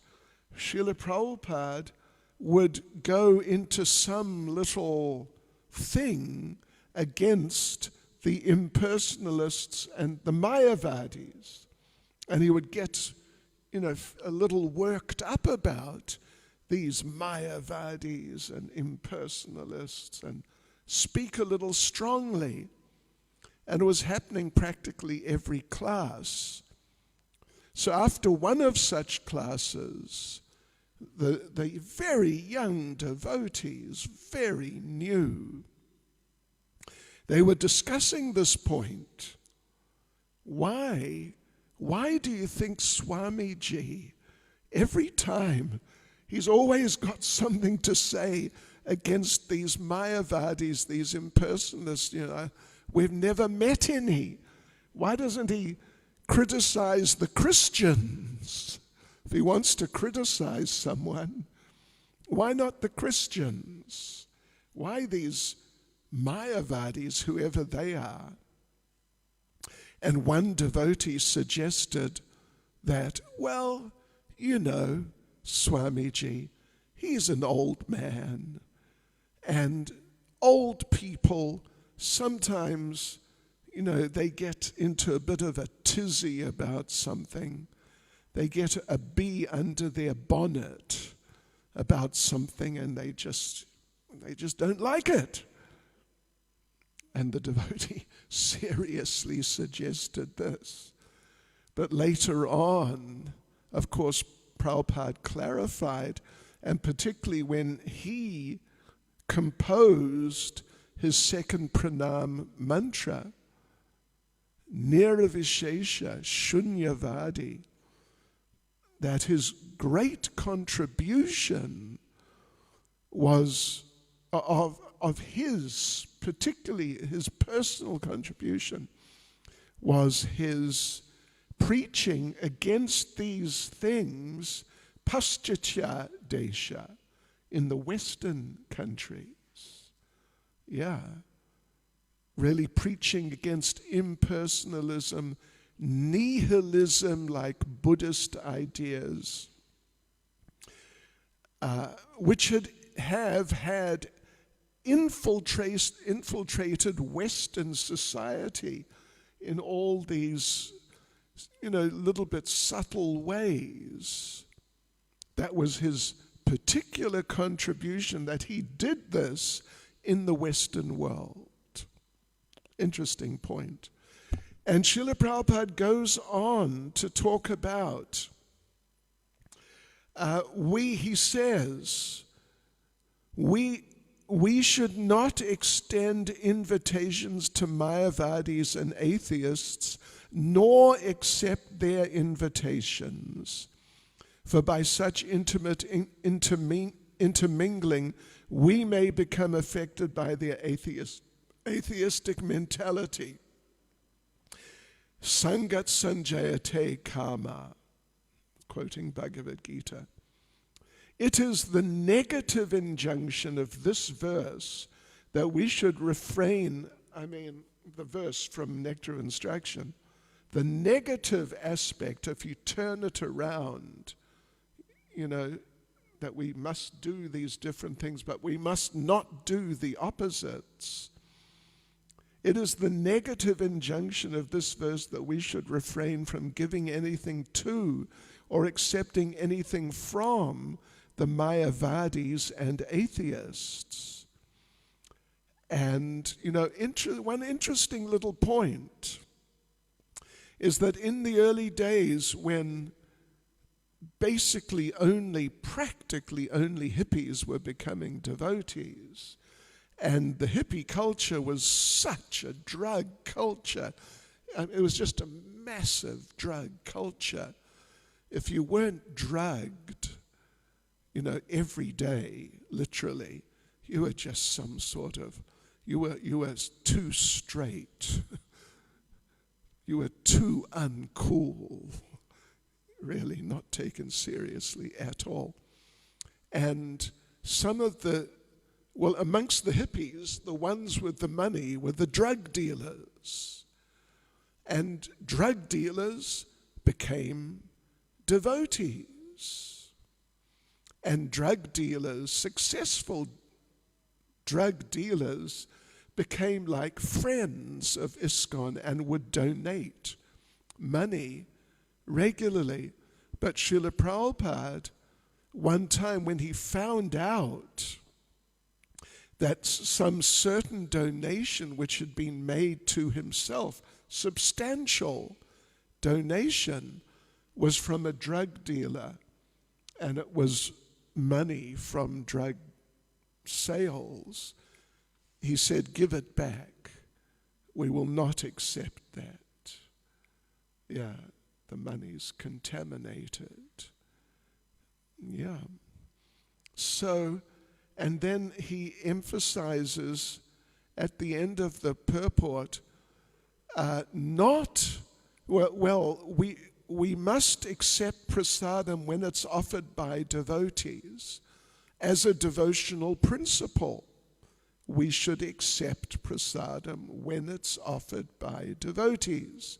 Srila Prabhupada would go into some little thing against the impersonalists and the Mayavadis, and he would get, you know, a little worked up about these Mayavadis and impersonalists and speak a little strongly. And it was happening practically every class. So after one of such classes, the very young devotees, very new, they were discussing this point. Why do you think Swamiji, every time, he's always got something to say against these Mayavadis, these impersonalists? You know, we've never met any. Why doesn't he criticize the Christians? If he wants to criticize someone, why not the Christians? Why these Mayavadis, whoever they are? And one devotee suggested that, well, you know, Swamiji, he's an old man, and old people sometimes, you know, they get into a bit of a tizzy about something. They get a bee under their bonnet about something, and they just don't like it. And the devotee seriously suggested this. But later on, of course, Prabhupada clarified, and particularly when he composed his second pranam mantra, Nirvishesha Shunyavadi, that his great contribution was of his, particularly his personal contribution, was his preaching against these things, paschatya desha, in the Western countries. Yeah. Really preaching against impersonalism, nihilism like Buddhist ideas, which have had infiltrated Western society in all these, little bit subtle ways. That was his particular contribution, that he did this in the Western world. Interesting point. And Srila Prabhupada goes on to talk about, he says, we should not extend invitations to Mayavadis and atheists, nor accept their invitations. For by such intimate intermingling, we may become affected by their atheistic mentality. Sangat sanjayate karma, quoting Bhagavad Gita. It is the negative injunction of this verse that we should refrain, the verse from Nectar of Instruction, the negative aspect, if you turn it around, that we must do these different things, but we must not do the opposites. It is the negative injunction of this verse that we should refrain from giving anything to or accepting anything from the Mayavadis and atheists. And, one interesting little point is that in the early days, when practically only hippies were becoming devotees, and the hippie culture was such a drug culture. It was just a massive drug culture. If you weren't drugged, every day, literally, you were just some sort of, you were too straight. You were too uncool. Really not taken seriously at all. And some of amongst the hippies, the ones with the money were the drug dealers. And drug dealers became devotees. And successful drug dealers, became like friends of ISKCON and would donate money regularly. But Srila Prabhupada, one time when he found out that some certain donation which had been made to himself, substantial donation, was from a drug dealer, and it was money from drug sales, he said, "Give it back. We will not accept that. Yeah, the money's contaminated." Yeah. So, and then he emphasizes at the end of the purport, we must accept prasadam when it's offered by devotees. As a devotional principle, we should accept prasadam when it's offered by devotees.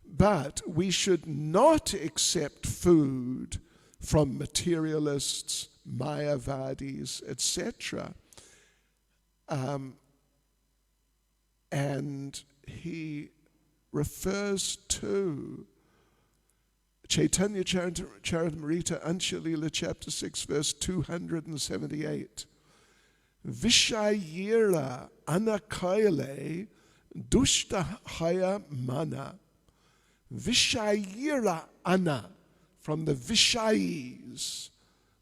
But we should not accept food from materialists, Mayavadis, etc. And he refers to Caitanya Charitamrita Anshalila chapter 6 verse 278. Vishayira anakaile dushtahaya mana. Vishayira ana, from the Vishayis,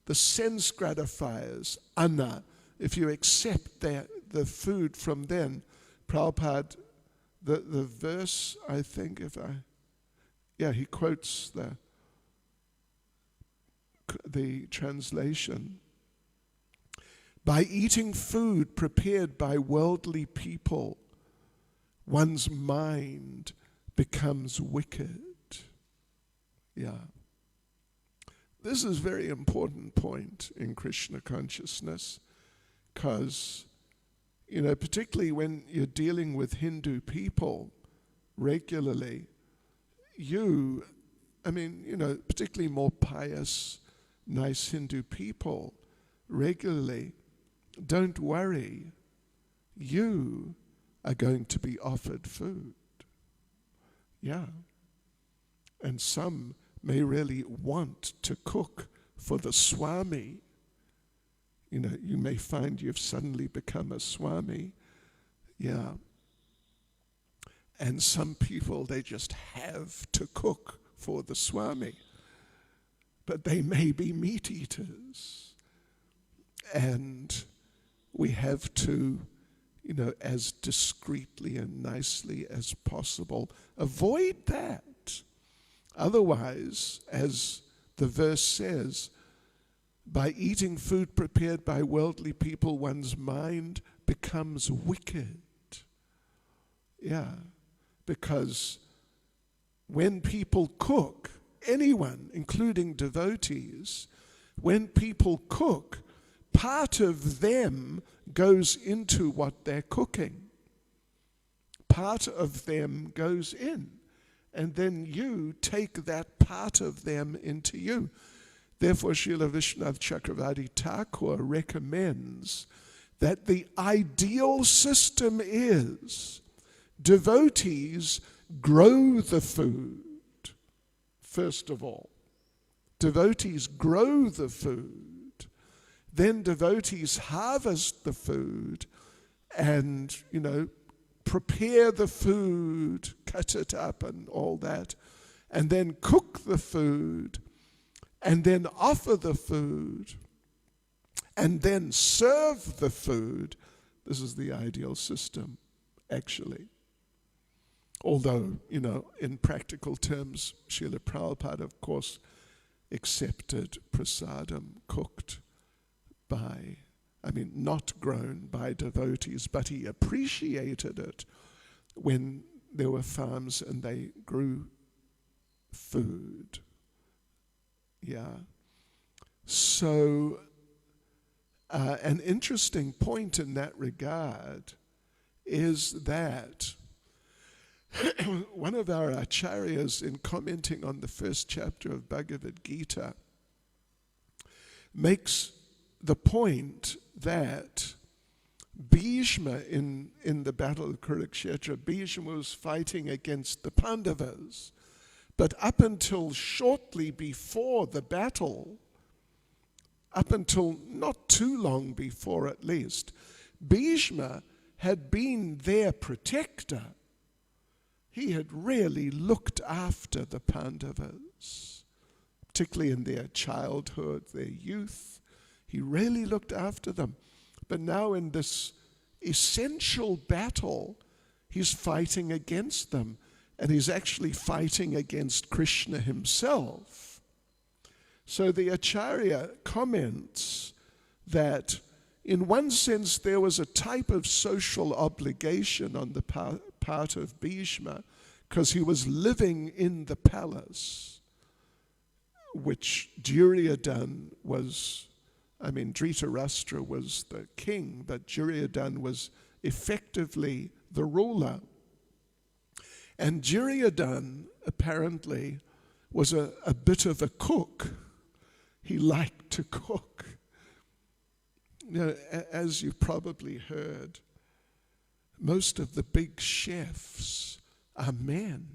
the sense gratifiers, ana. If you accept the food from them, Prabhupada, the verse, I think, he quotes the translation. By eating food prepared by worldly people, one's mind becomes wicked. Yeah. This is a very important point in Krishna consciousness, because, particularly when you're dealing with Hindu people regularly, particularly more pious, nice Hindu people regularly, don't worry, you are going to be offered food. Yeah. And some may really want to cook for the Swami. You may find you've suddenly become a Swami. Yeah. And some people, they just have to cook for the Swami. But they may be meat eaters. And we have to, as discreetly and nicely as possible, avoid that. Otherwise, as the verse says, by eating food prepared by worldly people, one's mind becomes wicked. Yeah, because when people cook, anyone, including devotees, when people cook, part of them goes into what they're cooking. Part of them goes in. And then you take that part of them into you. Therefore, Srila Vishwanath Chakravarti Thakur recommends that the ideal system is devotees grow the food, first of all. Devotees grow the food. Then devotees harvest the food and, prepare the food, cut it up and all that, and then cook the food, and then offer the food, and then serve the food. This is the ideal system, actually. Although, in practical terms, Srila Prabhupada, of course, accepted prasadam cooked by, not grown by devotees, but he appreciated it when there were farms and they grew food. Yeah. So, an interesting point in that regard is that one of our acharyas, in commenting on the first chapter of Bhagavad Gita, makes the point that Bhishma, in the battle of Kurukshetra, Bhishma was fighting against the Pandavas. But up until shortly before the battle, up until not too long before at least, Bhishma had been their protector. He had really looked after the Pandavas, particularly in their childhood, their youth. He really looked after them. But now in this essential battle, he's fighting against them. And he's actually fighting against Krishna himself. So the Acharya comments that in one sense there was a type of social obligation on the part of Bhishma, because he was living in the palace, which Duryodhana was, Dhritarashtra was the king, but Duryodhana was effectively the ruler. And Duryodhana apparently was a bit of a cook. He liked to cook. As you probably heard, most of the big chefs are men.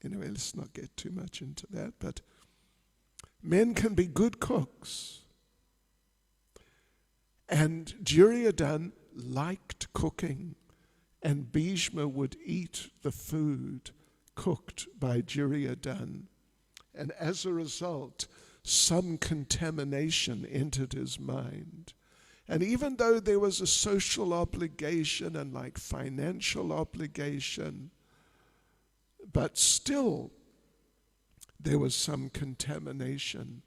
Anyway, let's not get too much into that, but men can be good cooks. And Duryodhana liked cooking, and Bhishma would eat the food cooked by Duryodhana. And as a result, some contamination entered his mind. And even though there was a social obligation and like financial obligation, but still there was some contamination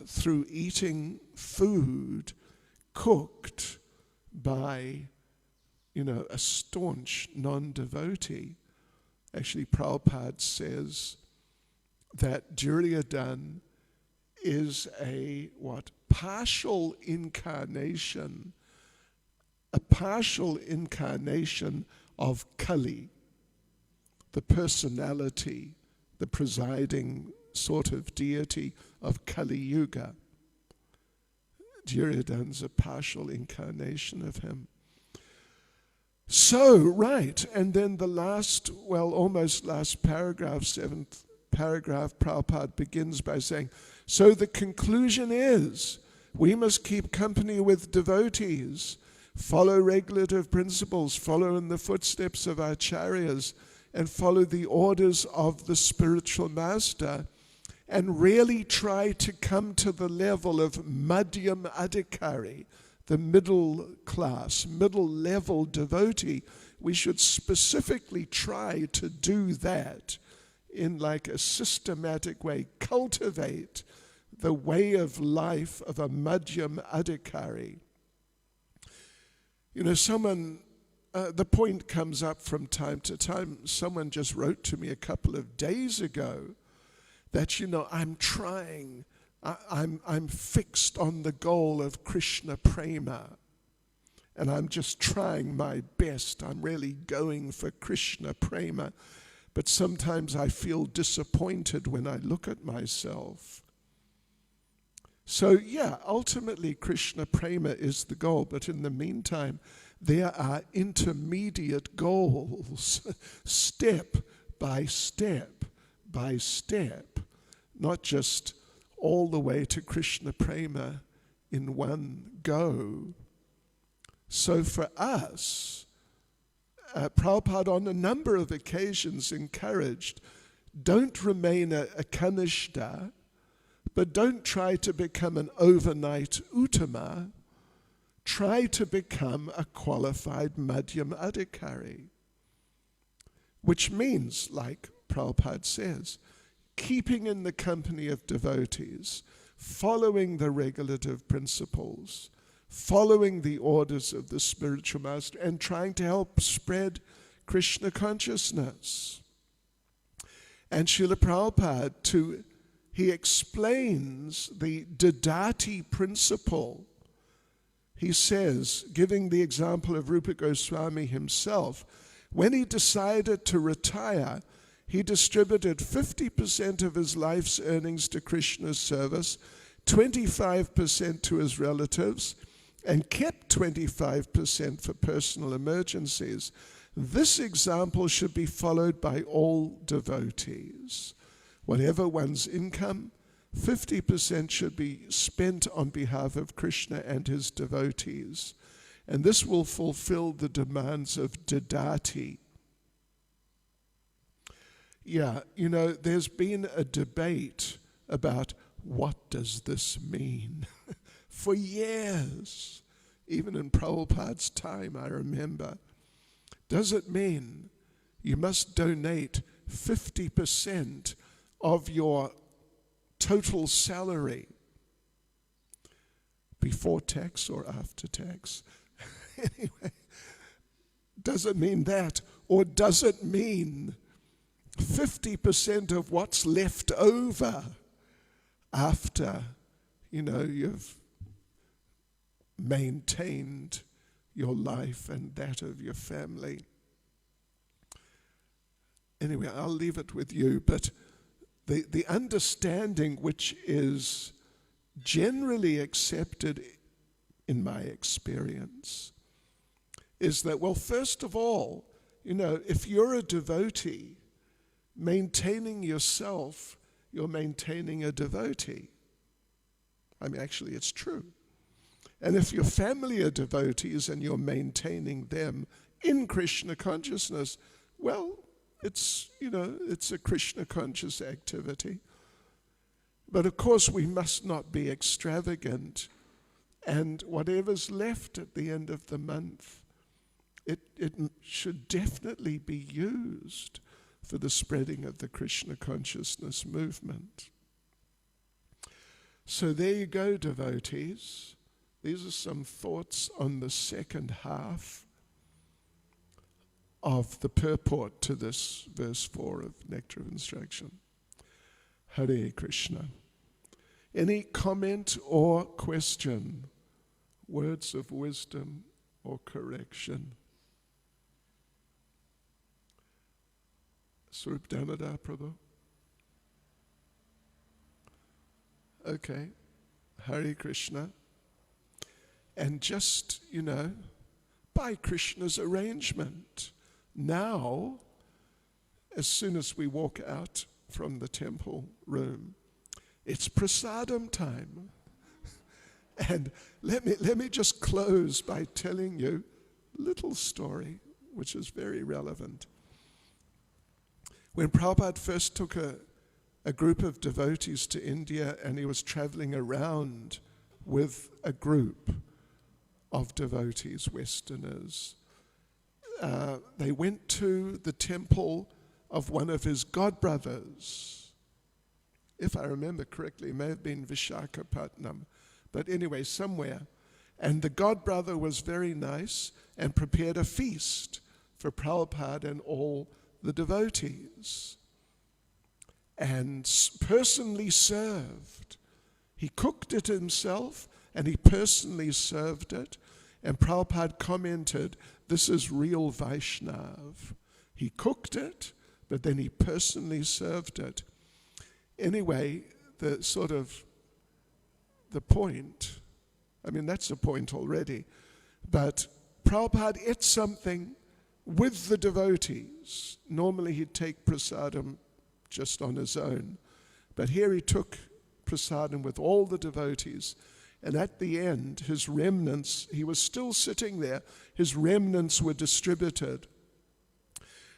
through eating food cooked by, a staunch non-devotee. Actually, Prabhupada says that Duryodhana is a partial incarnation of Kali, the personality, the presiding sort of deity of Kali Yuga. Duryodhana's a partial incarnation of him. So, right, and then the last, almost last paragraph, 7th paragraph, Prabhupada begins by saying, so the conclusion is, we must keep company with devotees, follow regulative principles, follow in the footsteps of acharyas, and follow the orders of the spiritual master, and really try to come to the level of madhyam adhikari, the middle class, middle level devotee. We should specifically try to do that in like a systematic way, cultivate the way of life of a madhyam adhikari. The point comes up from time to time. Someone just wrote to me a couple of days ago that, I'm trying, I'm fixed on the goal of Krishna prema, and I'm just trying my best. I'm really going for Krishna prema, but sometimes I feel disappointed when I look at myself. So ultimately Krishna prema is the goal, but in the meantime, there are intermediate goals, step by step by step, not just all the way to Krishna prema in one go. So for us, Prabhupada on a number of occasions encouraged, don't remain a kanishta, but don't try to become an overnight uttama. Try to become a qualified madhyam adhikari, which means, like Prabhupada says, keeping in the company of devotees, following the regulative principles, following the orders of the spiritual master, and trying to help spread Krishna consciousness. And Srila Prabhupada, he explains the Dadati principle. He says, giving the example of Rupa Goswami himself, when he decided to retire, he distributed 50% of his life's earnings to Krishna's service, 25% to his relatives, and kept 25% for personal emergencies. This example should be followed by all devotees. Whatever one's income, 50% should be spent on behalf of Krishna and his devotees. And this will fulfill the demands of Dadati. There's been a debate about what does this mean for years. Even in Prabhupada's time, I remember. Does it mean you must donate 50% of your total salary before tax or after tax? Anyway, does it mean that? Or does it mean 50% of what's left over after, you've maintained your life and that of your family? Anyway, I'll leave it with you, but the understanding which is generally accepted in my experience is that, first of all, if you're a devotee, maintaining yourself, you're maintaining a devotee. Actually, it's true. And if your family are devotees and you're maintaining them in Krishna consciousness, it's a Krishna conscious activity. But of course, we must not be extravagant. And whatever's left at the end of the month, it should definitely be used for the spreading of the Krishna consciousness movement. So there you go, devotees. These are some thoughts on the second half of the purport to this verse 4 of Nectar of Instruction. Hare Krishna. Any comment or question? Words of wisdom or correction? Swarup Damodar Prabhu? Okay. Hare Krishna. And just, by Krishna's arrangement, now, as soon as we walk out from the temple room, it's prasadam time. And let me just close by telling you a little story which is very relevant. When Prabhupada first took a group of devotees to India, and he was traveling around with a group of devotees, Westerners, they went to the temple of one of his godbrothers. If I remember correctly, it may have been Vishakhapatnam, but anyway, somewhere. And the godbrother was very nice and prepared a feast for Prabhupada and all the devotees, and personally served. He cooked it himself, and he personally served it. And Prabhupada commented, this is real Vaishnav. He cooked it, but then he personally served it. Anyway, the point, that's a point already, but Prabhupada ate something with the devotees. Normally he'd take prasadam just on his own, but here he took prasadam with all the devotees, and at the end, his remnants, he was still sitting there, his remnants were distributed.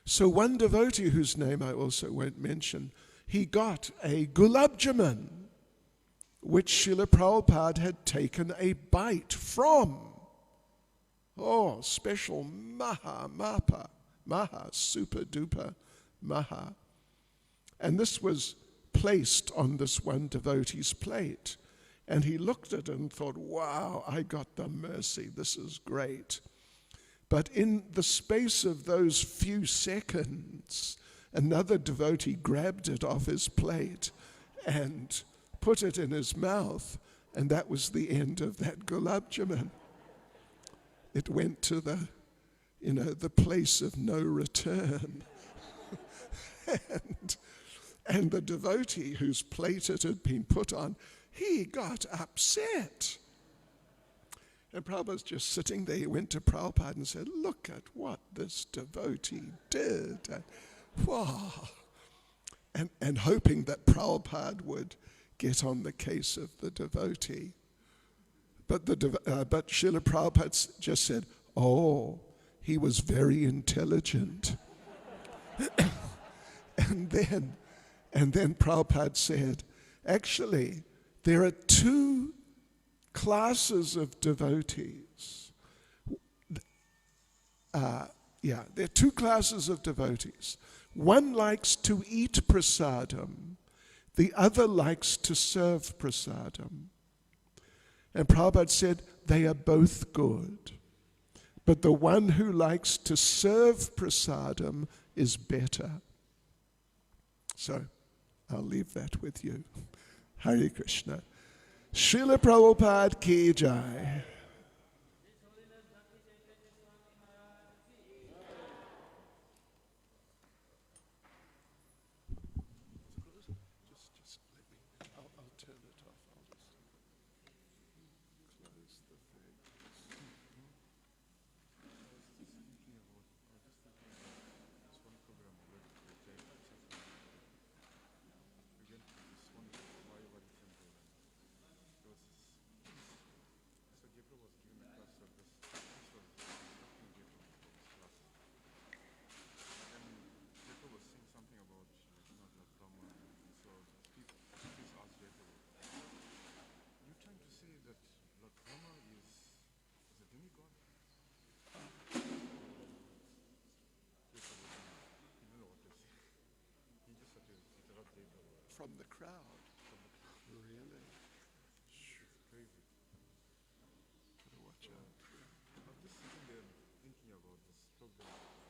So one devotee, whose name I also won't mention, he got a gulab jamun, which Srila Prabhupada had taken a bite from. Oh, special maha, super duper maha. And this was placed on this one devotee's plate. And he looked at it and thought, wow, I got the mercy, this is great. But in the space of those few seconds, another devotee grabbed it off his plate and put it in his mouth, and that was the end of that gulab jamun. It went to the place of no return. and the devotee whose plate it had been put on, he got upset. And Prabhupada's just sitting there. He went to Prabhupada and said, look at what this devotee did. Wow. And hoping that Prabhupada would get on the case of the devotee. But Srila Prabhupada just said, oh, he was very intelligent. and then Prabhupada said, actually, there are two classes of devotees. There are two classes of devotees. One likes to eat prasadam. The other likes to serve prasadam. And Prabhupada said, they are both good. But the one who likes to serve prasadam is better. So, I'll leave that with you. Hare Krishna. Srila Prabhupada ki jai. From the crowd. Really? I'm just sitting there thinking about this program.